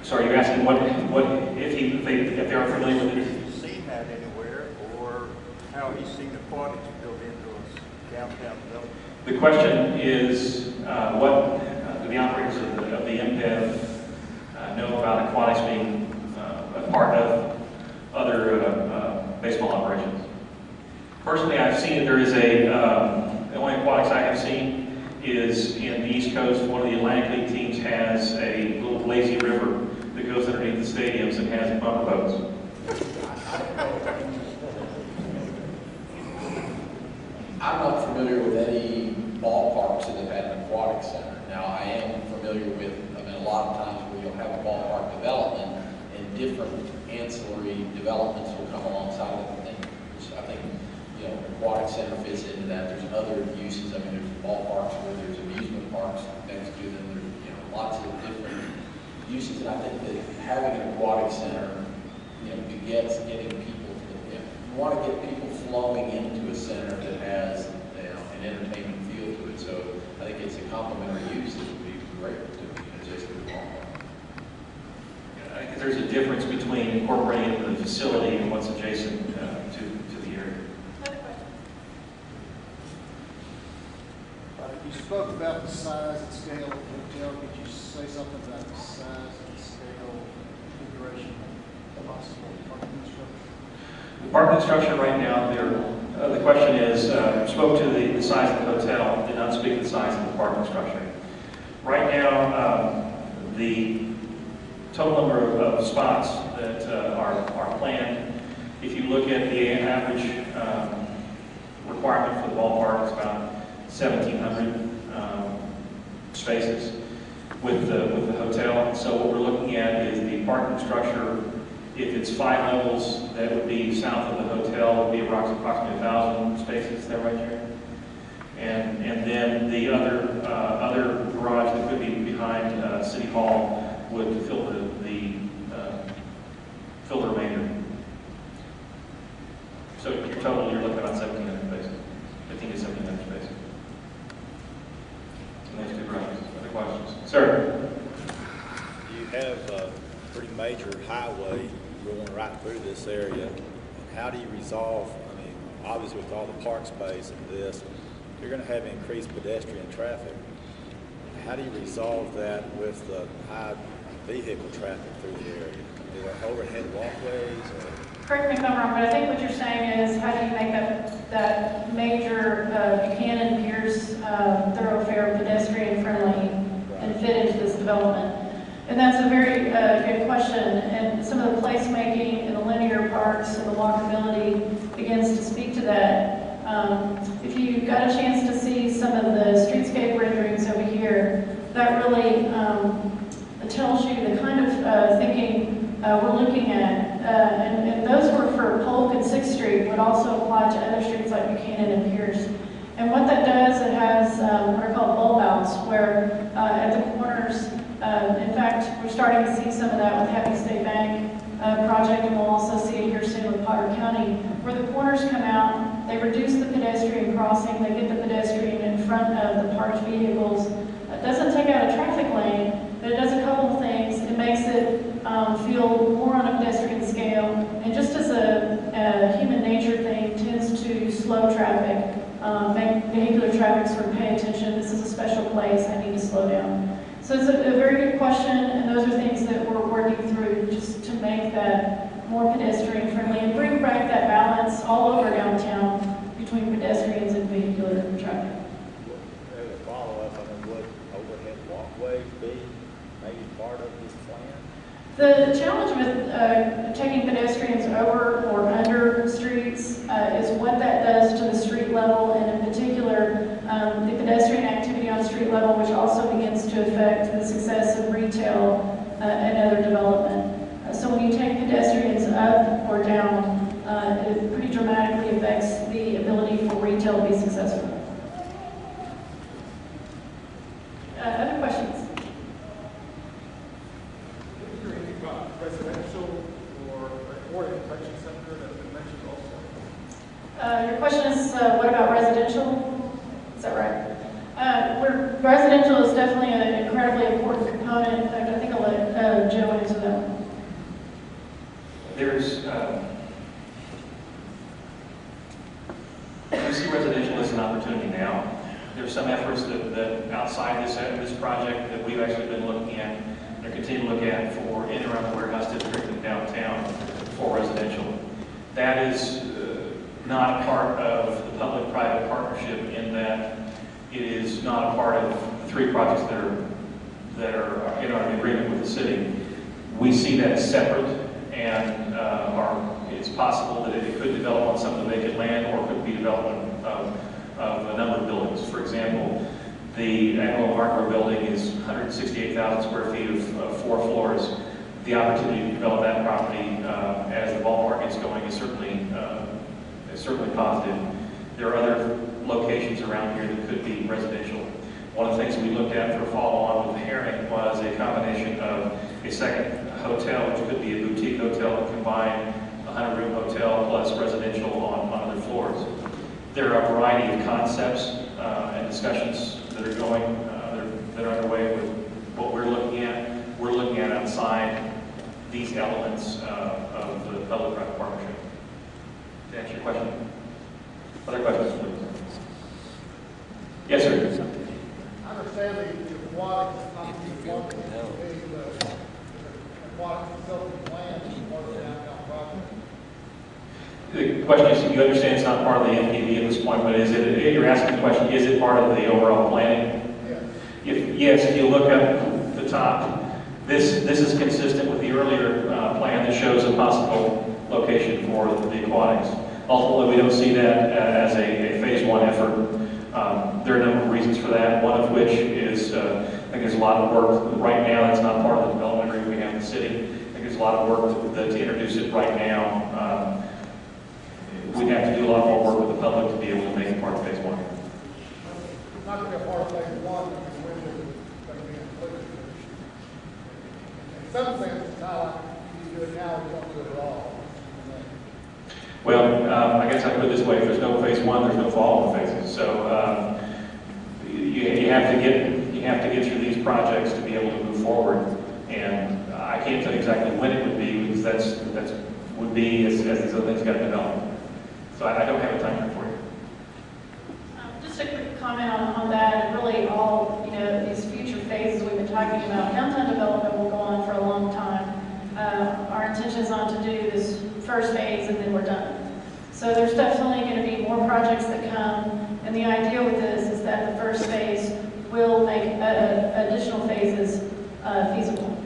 Speaker 2: So are you asking if they are familiar with it?
Speaker 6: Has he seen that anywhere, or how he's seen aquatics built into a downtown development?
Speaker 2: The question is, what do the operators of the MPEV know about aquatics being a part of other baseball operations? Personally, I've seen that there is the only aquatics I have seen is in the East Coast. One of the Atlantic League teams has a little lazy river that goes underneath the stadiums and has bumper boats.
Speaker 4: I'm not familiar with any ballparks that have had an aquatic center. Now, I am familiar with, a lot of times where you'll have a ballpark development and different ancillary developments will come alongside of it. I think, aquatic center fits into that. There's other uses. There's ballparks where there's amusement parks next to them. There's, lots of different uses. And I think that having an aquatic center, begets getting people to, you want to get people flowing into a center that has, an entertainment feel to it. So I think it's a complementary use that would be great to be adjacent to the ballpark.
Speaker 2: I think there's a difference between incorporating it into the facility and what's adjacent to the area.
Speaker 7: You spoke about the size and scale of the hotel. Could you say something about the size and scale, configuration of possible parking structure?
Speaker 2: The parking structure right now, the question is, spoke to the size of the hotel, did not speak to the size of the parking structure. Right now, the total number of spots that are planned, if you look at the average requirement for the ballpark, it's about 1,700 spaces with the hotel. So what we're looking at is the parking structure. If it's 5 levels, that would be south of the hotel, would be approximately 1,000 spaces. Is that right, Jerry? And then the other garage that could be behind City Hall would fill fill the remainder. So your total, you're looking at about 1,700 spaces, 15 to 1,700 spaces. And those two garages. Other questions, sir?
Speaker 8: You have a pretty major highway going right through this area. How do you resolve, obviously with all the park space and this, you're going to have increased pedestrian traffic. How do you resolve that with the high vehicle traffic through the area? Are there overhead walkways?
Speaker 1: Correct me if I'm wrong, but I think what you're saying is how do you make that major Buchanan Pierce thoroughfare pedestrian friendly and fit into this development? And that's a very good question. And some of the placemaking and the linear parks and the walkability begins to speak to that. If you got a chance to see some of the streetscape renderings over here, that really tells you the kind of thinking we're looking at. And those were for Polk and 6th Street, would also apply to other streets like Buchanan and Pierce. And what that does, it has what are called bulb outs, where at the corners, in fact, we're starting to see some of that with Happy State Bank project, and we'll also see it here soon with Potter County, where the corners come out, they reduce the pedestrian crossing, they get the pedestrian in front of the parked vehicles. It doesn't take out a traffic lane, but it does a couple of things. It makes it feel more on a pedestrian scale, and just as a human nature thing, tends to slow traffic, make vehicular traffic sort of pay attention. This is a special place, I need to slow down. So it's a very good question, and those are things that we're working through just to make that more pedestrian friendly and bring back that balance all over downtown between pedestrians and vehicular traffic.
Speaker 8: As a follow-up, I mean, would overhead walkways be maybe part of this plan?
Speaker 1: The challenge with taking pedestrians over or under streets is what that does to the street level, and in particular, the pedestrian activity on street level, which also begins to affect the success of retail and other development. So when you take pedestrians up or down, it pretty dramatically affects the ability for retail to be successful. Other questions?
Speaker 9: Is there anything about residential or inspection center that's been mentioned also?
Speaker 1: Your question is, what about residential? Is that right? Residential is definitely an incredibly important component. In fact, I think I'll let Joe answer that one.
Speaker 2: We see residential as an opportunity now. There's some efforts that outside this project that we've actually been looking at and continue to look at for in and around the warehouse district and downtown for residential. That is not a part of the public-private partnership in that it is not a part of the three projects that are in our agreement with the city. We see that as separate, and it's possible that it could develop on some of the vacant land, or it could be development of a number of buildings. For example, the Amarillo Hardware building is 168,000 square feet of 4 floors. The opportunity to develop that property as the ballpark gets going is certainly positive. There are other locations around here that could be residential. One of the things we looked at for follow-on with Herring was a combination of a second hotel, which could be a boutique hotel that combined a 100-room hotel plus residential on other floors. There are a variety of concepts and discussions that are going, that are underway with what we're looking at. We're looking at outside these elements of the public-private partnership. To answer your question. Other questions, please? Yes, sir.
Speaker 7: I understand the aquatics, aquatic facility plan is part of the downtown project.
Speaker 2: The question is, you understand it's not part of the MPV at this point, but is it, you're asking the question, is it part of the overall planning?
Speaker 7: Yes.
Speaker 2: If you look up the top, this is consistent with the earlier plan that shows a possible location for the aquatics. Ultimately, we don't see that as a phase one effort. There are a number of reasons for that, one of which is, I think there's a lot of work right now that's not part of the development agreement we have in the city. I think there's a lot of work to introduce it right now. We'd have to do a lot more work with the public to be able to make it part of phase one.
Speaker 7: It's not going to be a part of phase one, because the window is going to be included. In some sense, it's not like you do it now, you don't do it at all.
Speaker 2: Well, I guess I put it this way: if there's no phase one, there's no follow-on phases. So you have to get through these projects to be able to move forward. And I can't tell you exactly when it would be, because that's would be as these other things got developed. So I don't have a time frame for you.
Speaker 1: Just a quick comment on that, and really all these future phases we've been talking about. Downtown development will go on for a long time. Our intention is not to do this first phase and then we're done. So there's definitely going to be more projects that come, and the idea with this is that the first phase will make additional phases feasible.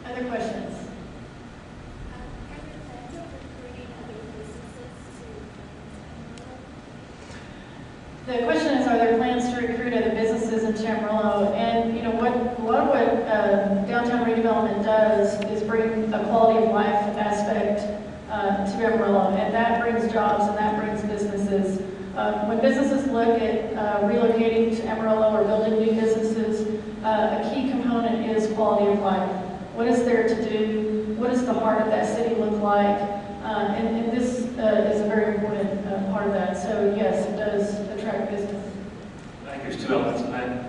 Speaker 1: Other questions? The question is, are there plans to recruit other businesses in Amarillo? And a lot of what downtown redevelopment does is bring a quality of life aspect to Amarillo, and that brings jobs and that brings businesses. When businesses look at relocating to Amarillo or building new businesses, a key component is quality of life. What is there to do? What does the heart of that city look like? And this is a very important part of that. So yes, it does attract business.
Speaker 2: I think there's two elements in that.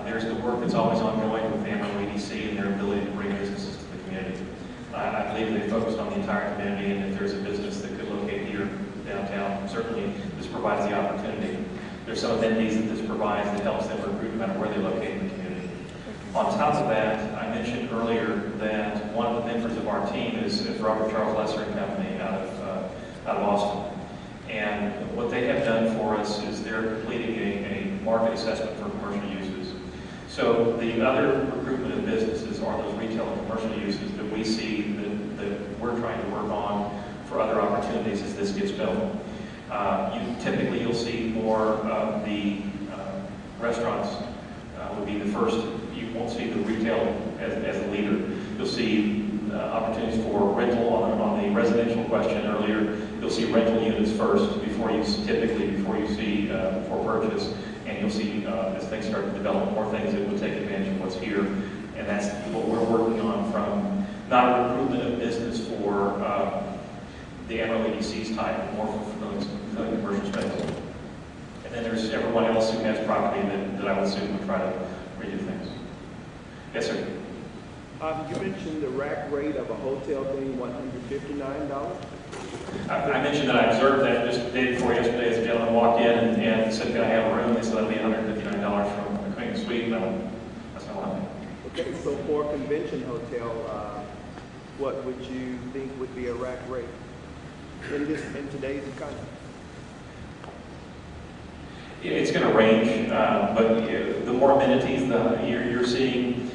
Speaker 2: There's the work that's always ongoing with the Amarillo EDC and their ability to bring businesses to the community. I believe they focused on the entire community, and if there's a business that could locate here downtown, certainly this provides the opportunity. There's some amenities that this provides that helps them recruit no matter where they locate in the community. On top of that, I mentioned earlier that one of the members of our team is Robert Charles Lesser and Company out of Austin. And what they have done for us is they're completing a market assessment for commercial uses. So the other recruitment of businesses are those retail and commercial uses that we see that we're trying to work on for other opportunities as this gets built. Typically, you'll see more of the restaurants would be the first. You won't see the retail as the leader. You'll see opportunities for rental on the residential question earlier. You'll see rental units first before you see for purchase, and you'll see as things start to develop more things that will take advantage of what's here, and that's what we're working on from not a recruitment of business for the Amarillo EDC's type, but more for filling commercial space. And then there's everyone else who has property that I would assume would try to redo things. Yes, sir.
Speaker 10: You mentioned the rack rate of a hotel being $159.
Speaker 2: I mentioned that I observed that just the day before yesterday as a gentleman walked in and said, "Can I have a room?" They said, "That'll be $159 from a queen suite." That's not what I mean.
Speaker 10: Okay, so for a convention hotel, what would you think would be a rack rate in today's economy?
Speaker 2: It's going to range, but the more amenities you're seeing.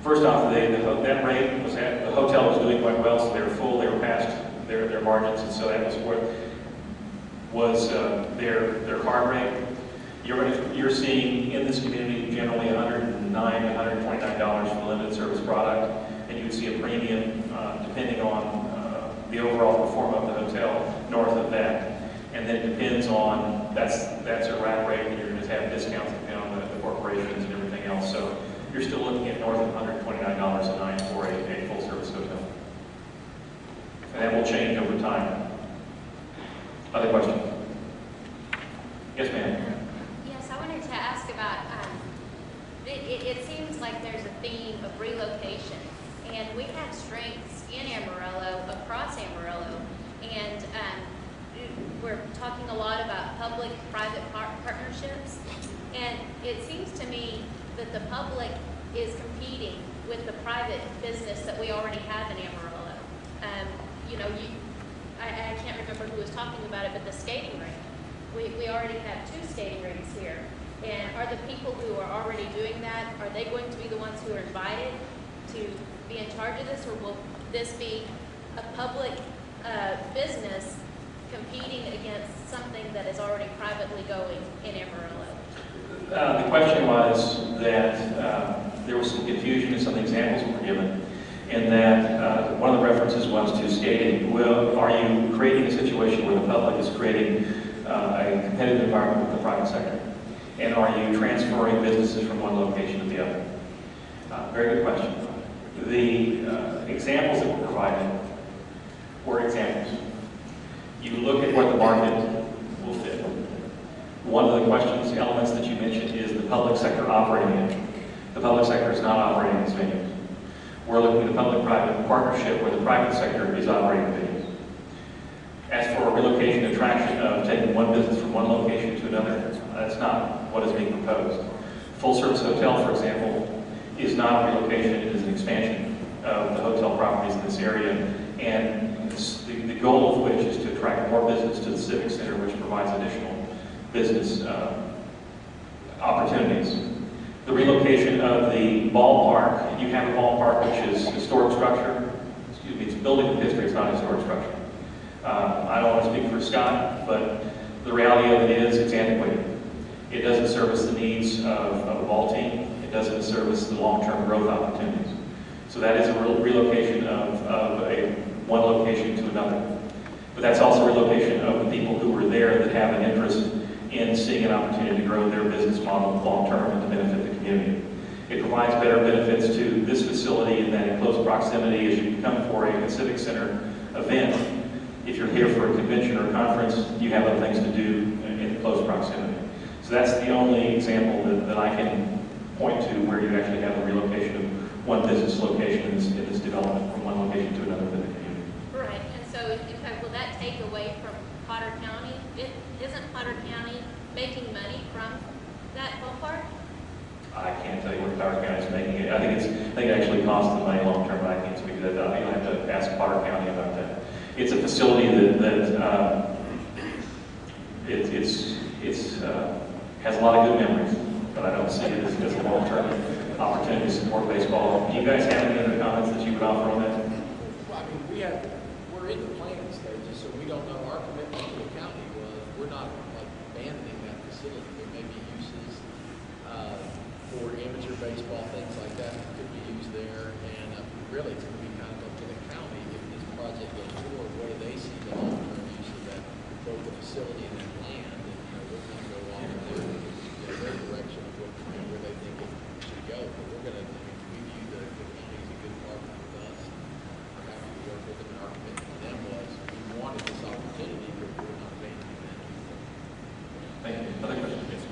Speaker 2: First off, that rate was the hotel was doing quite well, so they were full. They were past their margins, and so that was what was their card rate. You're seeing in this community generally $109 to $129 for the limited service product, and you would see a premium depending on the overall performance of the hotel north of that. And then it depends on that's a rack rate, and you're going to have discounts depending on the corporations and everything else. So you're still looking at north of $129 a night for a full service hotel. And that will change over time. Other questions? Yes, ma'am.
Speaker 11: Yes, I wanted to ask about, it seems like there's a theme of relocation, and we have strengths in Amarillo, across Amarillo, and we're talking a lot about public-private partnerships, and it seems to me that the public is competing with the private business that we already have in Amarillo. I can't remember who was talking about it, but the skating rink. We already have 2 skating rinks here. And are the people who are already doing that, are they going to be the ones who are invited to be in charge of this, or will this be a public business competing against something that is already privately going in Amarillo?
Speaker 2: The question was that there was some confusion in some of the examples that were given, and that one of the references was to skating. Well, are you creating a situation where the public is creating a competitive environment with the private sector? And are you transferring businesses from one location to the other? Very good question. The examples that were provided were examples. You look at where the market will fit. One of the elements that you mentioned is the public sector operating it. The public sector is not operating these venues. We're looking at a public-private partnership where the private sector is operating venues. As for a relocation attraction of taking one business from one location to another, that's not what is being proposed. Full-service hotel, for example, is not a relocation, it is an expansion of the hotel properties in this area, and the goal of which is to attract more business to the Civic Center, which provides additional business opportunities. The relocation of the ballpark, you have a ballpark which is historic structure, it's a building with history, it's not a historic structure. I don't want to speak for Scott, but the reality of it is it's antiquated. It doesn't service the needs of a ball team. It doesn't service the long-term growth opportunities. So that is a relocation of one location to another. But that's also relocation of the people who were there that have an interest in seeing an opportunity to grow their business model long-term and to benefit the community. It provides better benefits to this facility in that in close proximity as you come for a civic center event. If you're here for a convention or a conference, you have other things to do in close proximity. So that's the only example that I can point to where you actually have a relocation of one business location in this development from one location to another within the community.
Speaker 11: Right, and so in fact, will that take away from Potter County? Isn't Potter County making money from that ballpark?
Speaker 2: I can't tell you what Potter County is making it. I think it actually costs them money long term, but I can't speak to that. You'll have to ask Potter County about that. It's a facility that has a lot of good memories, but I don't see it as a long term opportunity to support baseball. Do you guys have any other comments that you would offer on that?
Speaker 4: Well, I mean, we're in the planning stages, so we don't know. Our commitment to the county was we're not like abandoning that facility. There may be uses for amateur baseball, things like that could be used there, and really it's going to be kind of up to the county if this project goes forward. What do they see the long-term use of that, both the facility and that land, and we're going to go off of their direction of where they think it should go. But we're going to, we view the county as a good partner with us. We're happy to work with them, and our commitment to them was we wanted this opportunity, but we're not abandoning that.
Speaker 2: Thank you. Other questions?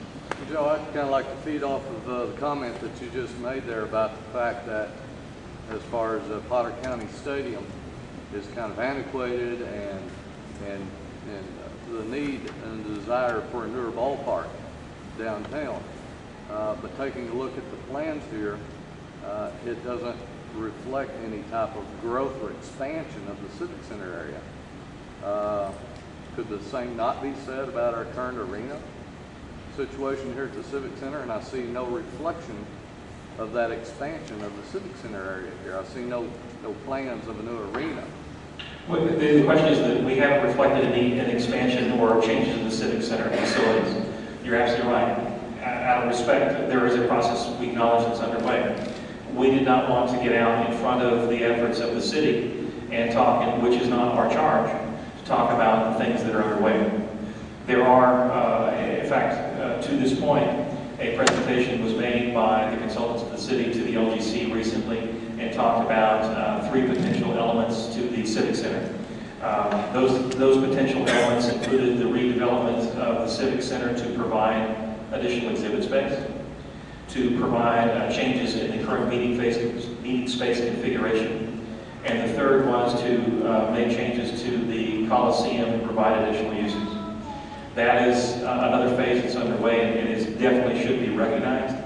Speaker 12: Joe, I'd kind of like to feed off of the comment that you just made there about the fact that as far as Potter County Stadium is kind of antiquated and the need and the desire for a newer ballpark downtown. But taking a look at the plans here, it doesn't reflect any type of growth or expansion of the Civic Center area. Could the same not be said about our current arena situation here at the Civic Center? And I see no reflection of that expansion of the Civic Center area here. I see no plans of a new arena.
Speaker 2: Well, the question is that we haven't reflected any expansion or changes in the Civic Center facilities. You're absolutely right. Out of respect, there is a process we acknowledge that's underway. We did not want to get out in front of the efforts of the city and talk, which is not our charge, to talk about the things that are underway. There are, in fact, to this point, a presentation was made by the consultants of the city to the LGC recently and talked about 3 potential elements to the Civic Center. Those potential elements included the redevelopment of the Civic Center to provide additional exhibit space, to provide changes in the current meeting space configuration, and the third was to make changes to the Coliseum and provide additional uses. That is another phase that's underway, and it definitely should be recognized.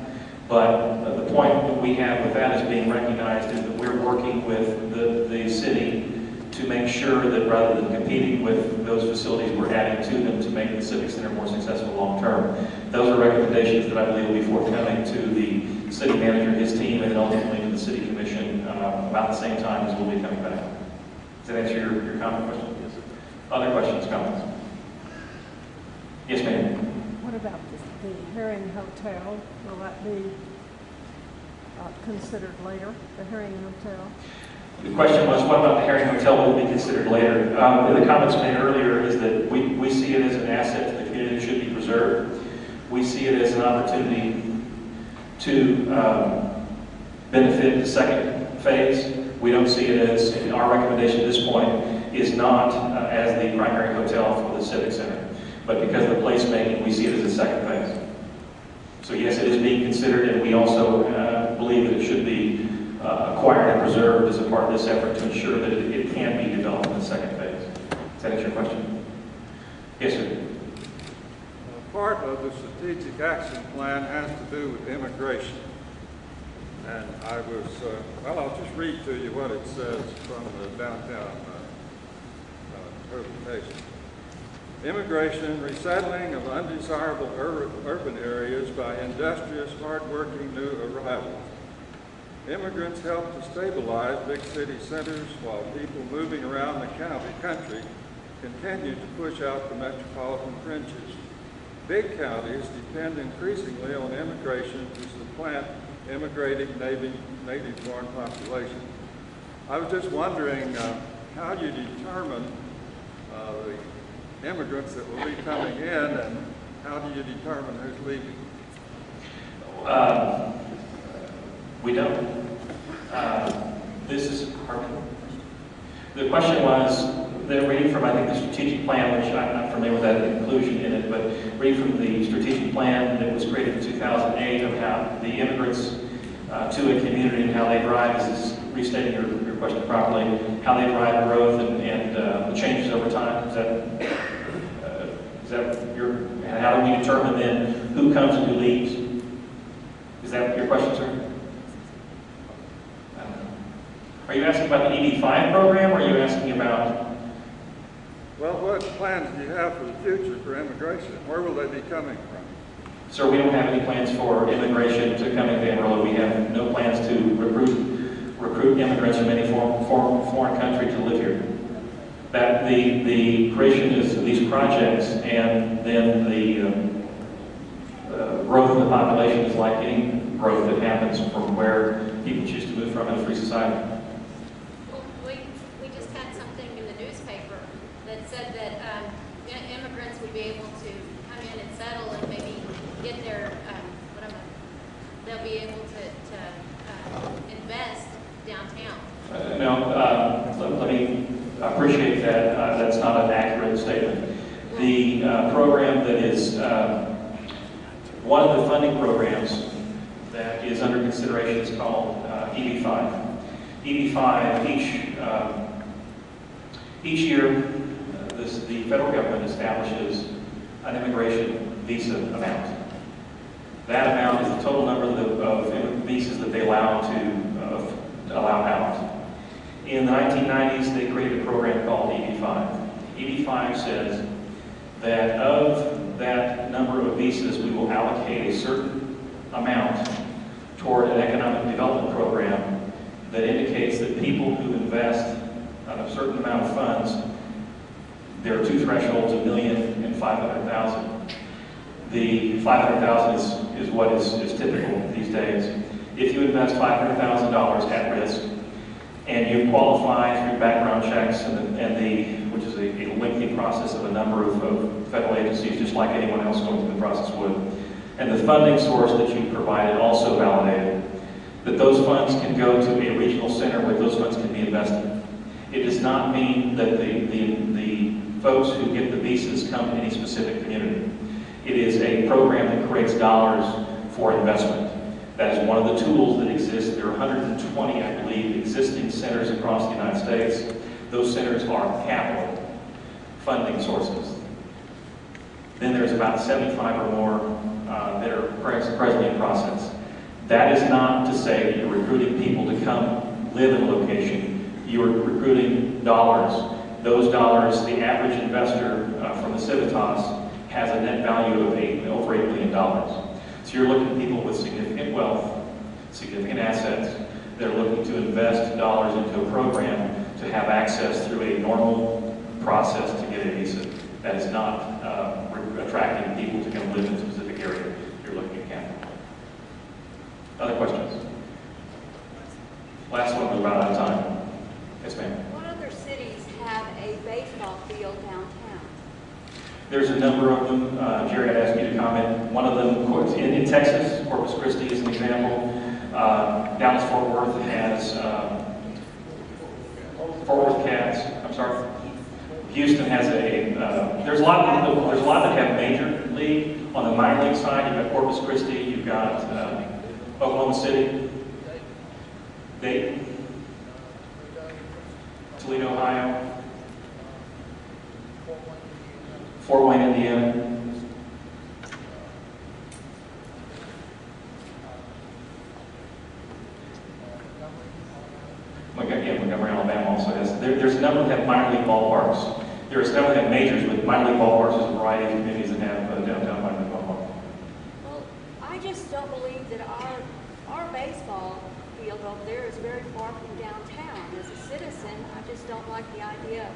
Speaker 2: But the point that we have with that as being recognized is that we're working with the city to make sure that rather than competing with those facilities, we're adding to them to make the Civic Center more successful long term. Those are recommendations that I believe will be forthcoming to the city manager, his team, and ultimately to the city commission about the same time as we'll be coming back. Does that answer your comment question? Yes, sir. Other questions, comments? Yes, ma'am.
Speaker 13: What about the Herring Hotel? Will that be considered later, the Herring Hotel?
Speaker 2: The question was, what about the Herring Hotel will be considered later? The comments made earlier is that we see it as an asset to the community that should be preserved. We see it as an opportunity to benefit the second phase. We don't see it as, our recommendation at this point is not as the primary hotel for the Civic Center. But because of the placemaking, we see it as a second phase. So yes, it is being considered, and we also believe that it should be acquired and preserved as a part of this effort to ensure that it can be developed in the second phase. Does that answer your question? Yes, sir.
Speaker 14: Part of the strategic action plan has to do with immigration. And I was, well, I'll just read to you what it says from the downtown presentation. Immigration, resettling of undesirable urban areas by industrious, hardworking new arrivals. Immigrants help to stabilize big city centers while people moving around the country continue to push out the metropolitan fringes. Big counties depend increasingly on immigration to supplant immigrating native-born population. I was just wondering how you determine the immigrants that will be coming in, and how do you determine who's leaving?
Speaker 2: We don't. This is, pardon me? The question was, they're reading from, I think, the strategic plan, which I'm not familiar with that inclusion in it, but reading from the strategic plan that was created in 2008 of how the immigrants to a community and how they drive, this is restating your question properly, how they drive growth and the changes over time. Is that your, how do we determine then who comes and who leaves? Is that your question, sir? Are you asking about the EB5 program, or are you asking about?
Speaker 14: Well, what plans do you have for the future for immigration? Where will they be coming from?
Speaker 2: Sir, we don't have any plans for immigration to come into Amarillo. We have no plans to recruit immigrants from any foreign country to live here. That the creation of these projects and then the growth in the population is like any growth that happens from where people choose to move from in a free society.
Speaker 11: We just had something in the newspaper that said that immigrants would be able to come in and settle and maybe get their, they'll be able to invest downtown.
Speaker 2: Let me appreciate that. That's not an accurate statement. The program that is one of the funding programs that is under consideration is called EB5. EB5, each year, the federal government establishes an immigration visa amount. That amount is the total number of visas that they allow out. In the 1990s, they created a program called EB5. EB5 says that of that number of visas, we will allocate a certain amount toward an economic development program that indicates that people who invest a certain amount of funds, there are two thresholds, $1 million and $500,000. The $500,000 is what is typical these days. If you invest $500,000 at risk, and you qualify through background checks which is a lengthy process of a number of federal agencies, just like anyone else going through the process would, and the funding source that you provided also validated, that those funds can go to a regional center where those funds can be invested. It does not mean that the folks who get the visas come to any specific community. It is a program that creates dollars for investment. That is one of the tools that exist. There are 120, I believe, existing centers across the United States. Those centers are capital funding sources. Then there's about 75 or more that are presently in process. That is not to say that you're recruiting people to come live in a location. You are recruiting dollars. Those dollars, the average investor from the Civitas has a net value of over $8 million. So you're looking at people with significant wealth, significant assets. They're looking to invest dollars into a program to have access through a normal process to get a visa. That is not attracting people to come live in a specific area. You're looking at capital. Other questions? Last one, we're about out of time. Yes, ma'am.
Speaker 15: What other cities have a baseball field downtown?
Speaker 2: There's a number of them. Jerry, I'd ask you to comment. One of them, in Texas, Corpus Christi is an example. Dallas-Fort Worth has Fort Worth Cats. I'm sorry. Houston has there's a lot that have major league. On the minor league side, you've got Corpus Christi, you've got Oklahoma City, Dayton, Toledo, Ohio, Fort Wayne, Indiana. Montgomery, Alabama also has. There's a number that have minor league ballparks. There's several that have majors, but minor league ballparks. There's a variety of communities that have downtown minor league ballparks.
Speaker 15: Well, I just don't believe that our baseball field over there is very far from downtown. As a citizen, I just don't like the idea of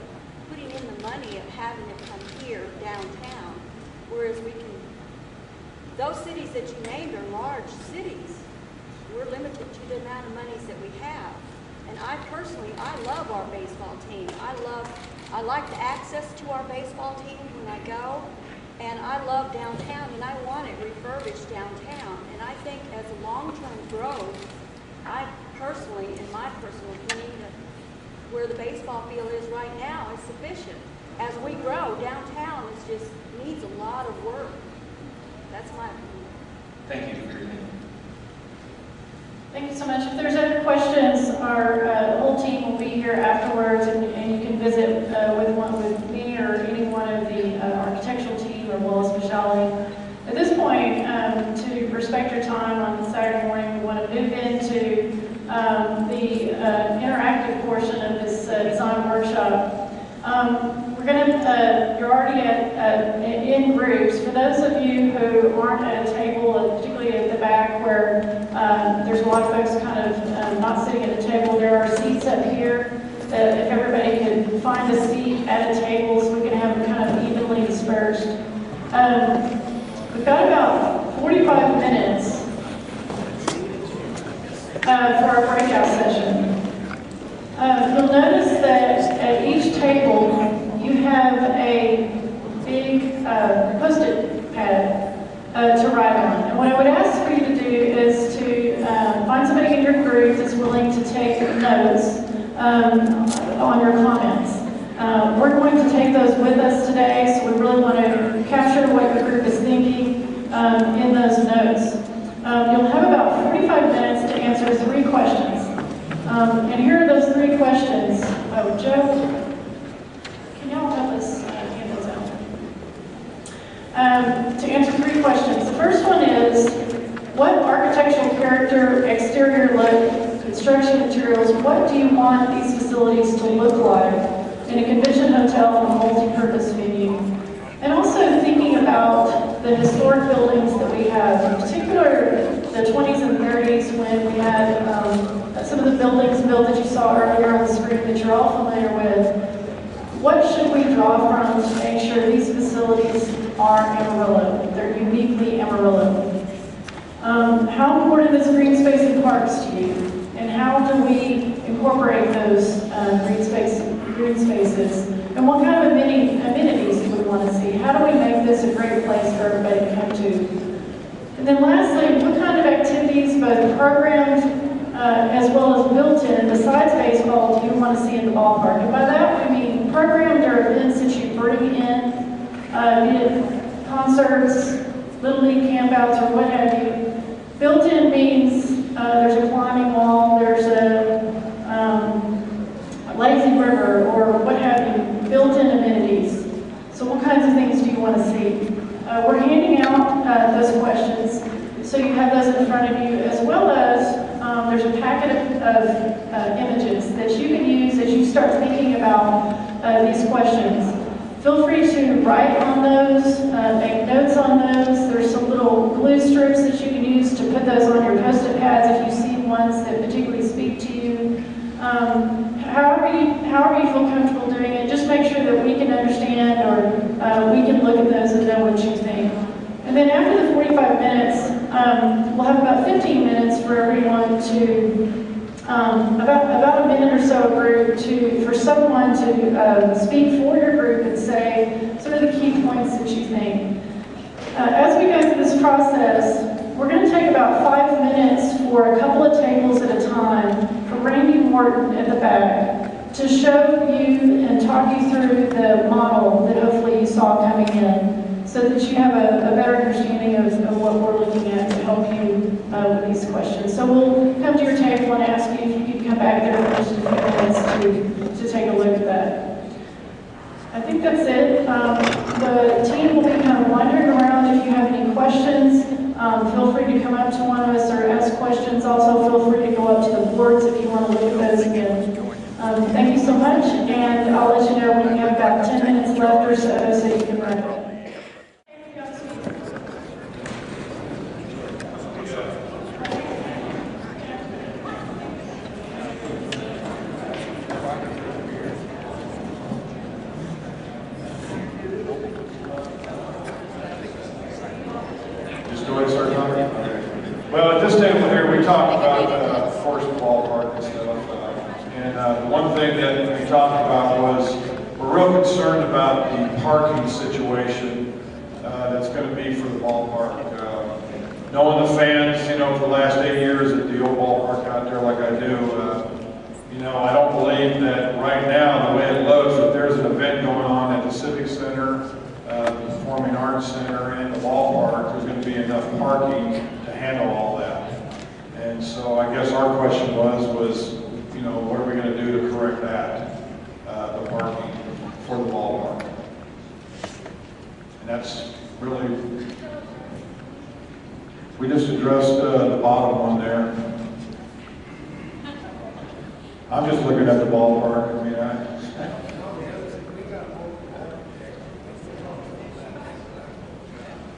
Speaker 15: putting in the money of having it come here downtown, whereas those cities that you named are large cities. We're limited to the amount of monies that we have. And I love our baseball team. I love I like the access to our baseball team when I go, and I love downtown, and I want it refurbished downtown. And I think as a long-term growth, I personally, in my personal opinion, that where the baseball field is right now is sufficient. As we grow, downtown needs a lot of work. That's my opinion.
Speaker 2: Thank you for your opinion.
Speaker 1: Thank you so much. If there's other questions, our whole team will be here afterwards, and you can visit with me or any one of the architectural team or Wallace Michelle. At this point, to respect your time on Saturday morning, we want to move into the interactive portion of this design workshop. We're going to, you're already in groups. For those of you who aren't at a table, particularly at the back where there's a lot of folks kind of not sitting at a table, there are seats up here. If everybody could find a seat at a table so we can have them kind of evenly dispersed. We've got about 45 minutes for our breakout session. You'll notice that at each table you have a big Post-it pad to write on. And what I would ask for you to do is to find somebody in your group that's willing to take notes on your comments. We're going to take those with us today, so we really want to capture what your group is thinking in those notes. You'll have about 45 minutes to answer 3 questions. And here are those 3 questions. Oh, Joe, can y'all help us hand those out? To answer 3 questions. The first one is, what architectural character, exterior look, construction materials, what do you want these facilities to look like in a convention hotel and a multi-purpose venue? And also thinking about the historic buildings that we have, in particular the 20s and 30s when we had some of the buildings built that you saw earlier on the screen that you're all familiar with. What should we draw from to make sure these facilities are Amarillo? They're uniquely Amarillo. How important is green space in parks to you? And how do we incorporate those green spaces? And what kind of amenities do we want to see? How do we make this a great place for everybody to come to? And then lastly, what kind of activities, both programmed as well as built-in, besides baseball, do you want to see in the ballpark? And by that we mean programmed or events that you bring in, be it concerts, Little League campouts, or what have you. Built-in means there's a climbing wall, there's a lazy river, or what have you, built-in amenities. So what kinds of things do you want to see? We're handing out those questions, so you have those in front of you, as well as there's a packet of images that you can use as you start thinking about these questions. Feel free to write on those, make notes on those. There's some little glue strips that you can use to put those on your Post-it pads if you see ones that particularly speak to you. However you feel comfortable doing it, just make sure that we can understand or we can look at those and know what you think. And then after the 45 minutes, we'll have about 15 minutes for everyone to, about a minute or so a group for someone to speak for your group and say sort of the key points that you think. As we go through this process, we're going to take about 5 minutes for a couple of tables at a time for Randy Morton at the back to show you and talk you through the model that hopefully you saw coming in, so that you have a better understanding of what we're looking at to help you with these questions. So we'll come to your table and ask you if you could come back there for just a few minutes to take a look at that. I think that's it. The team will be kind of wandering around. If you have any questions, feel free to come up to one of us or ask questions. Also, feel free to go up to the boards if you want to look at those again. Thank you so much, and I'll let you know when we have about 10 minutes left or so you can wrap up.
Speaker 16: Well, at this table here, we talked about, of course, the ballpark and stuff. And one thing that we talked about was we're real concerned about the parking situation that's going to be for the ballpark. Knowing the fans, you know, for the last 8 years at the old ballpark out there like I do, you know, I don't believe that right now, the way it looks, if there's an event going on at the Civic Center, the Performing Arts Center, and the ballpark, there's going to be enough parking to handle all that. And so I guess our question was, you know, what are we going to do to correct that, the parking for the ballpark? And that's really, we just addressed the bottom one there. I'm just looking at the ballpark. I mean,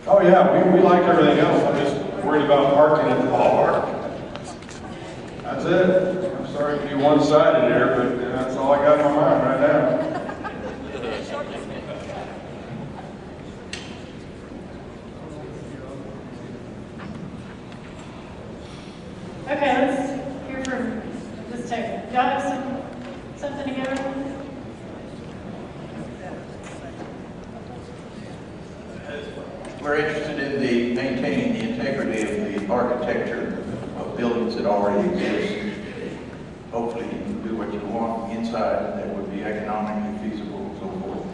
Speaker 16: oh yeah, we liked everything else. I'm just worried about parking at the ballpark. That's it. I'm sorry to be one-sided here, but that's all I got in my mind right now.
Speaker 1: Okay, let's hear from this table. Y'all have something together?
Speaker 17: We're interested in maintaining the integrity of the architecture of buildings that already exist. Hopefully you can do what you want inside that would be economically feasible and so forth,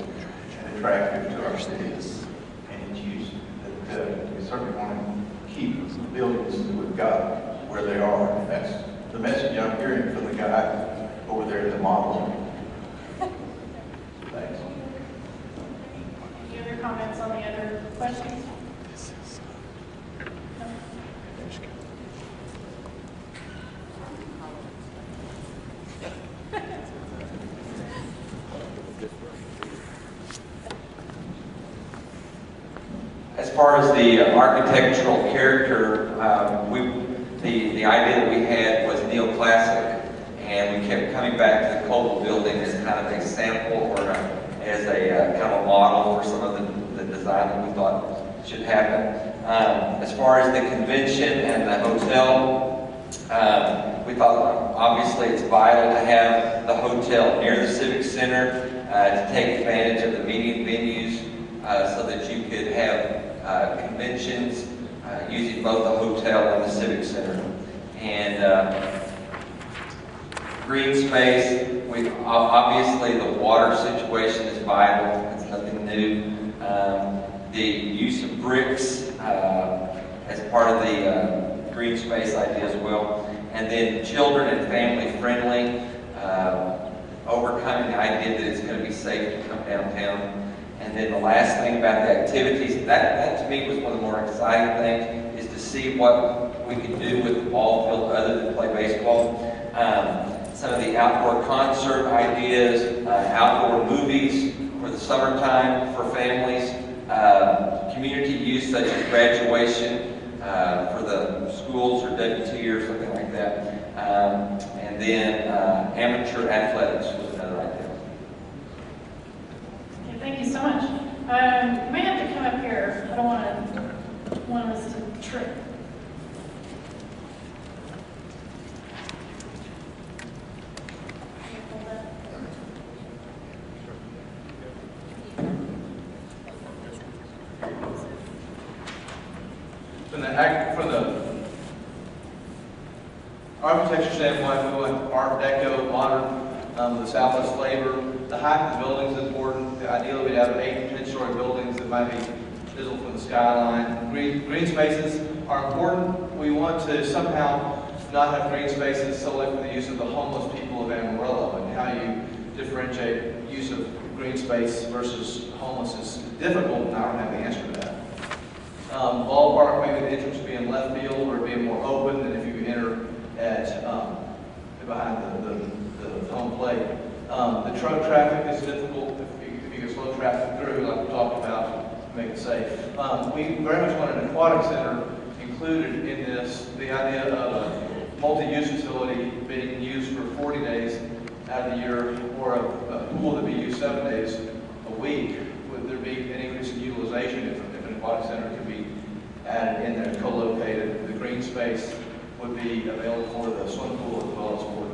Speaker 17: and attractive to our cities and its use. That we certainly want to keep the buildings that we've got where they are. And that's the message I'm hearing from the guy over there at the model. Thanks.
Speaker 1: Any other comments on the other questions? No?
Speaker 18: As far as the architectural character, the idea that we had was neoclassic, and we kept coming back to the Coble building as kind of a sample or as a kind of a model for some of the design that we thought should happen. As far as the convention and the hotel, we thought obviously it's vital to have the hotel near the Civic Center to take advantage of the meeting venues so that you could have conventions using both the hotel and the Civic Center. And green space, obviously the water situation is vital. It's nothing new. The use of bricks as part of the green space idea as well. And then children and family friendly, overcoming the idea that it's going to be safe to come downtown. And then the last thing about the activities, that to me was one of the more exciting things, is to see what we could do with the ball field other than play baseball. Some of the outdoor concert ideas, outdoor movies for the summertime for families, community use such as graduation for the schools or WT or something like that. And then amateur athletics was another idea.
Speaker 1: Okay, thank you so much. You may have to come up here. I don't want us to trip.
Speaker 19: From the architecture standpoint, we went Art Deco, modern, the Southwest flavor. The height of the buildings is important. Ideally, we'd have 8 and 10-story buildings that might be visible from the skyline. Green spaces are important. We want to somehow not have green spaces solely for the use of the homeless people of Amarillo, and how you differentiate use of green space versus homeless is difficult, and I don't have the answer to that. Ballpark, maybe the entrance being left field or being more open than if you enter at behind the home plate. The truck traffic is difficult if you can slow traffic through, like we talked about, to make it safe. We very much want an aquatic center included in this. The idea of a multi-use facility being used for 40 days out of the year, or a pool that be used 7 days a week. Would there be an increase in utilization if an aquatic center could be added in there, co-located? The green space would be available for the swimming pool as well as for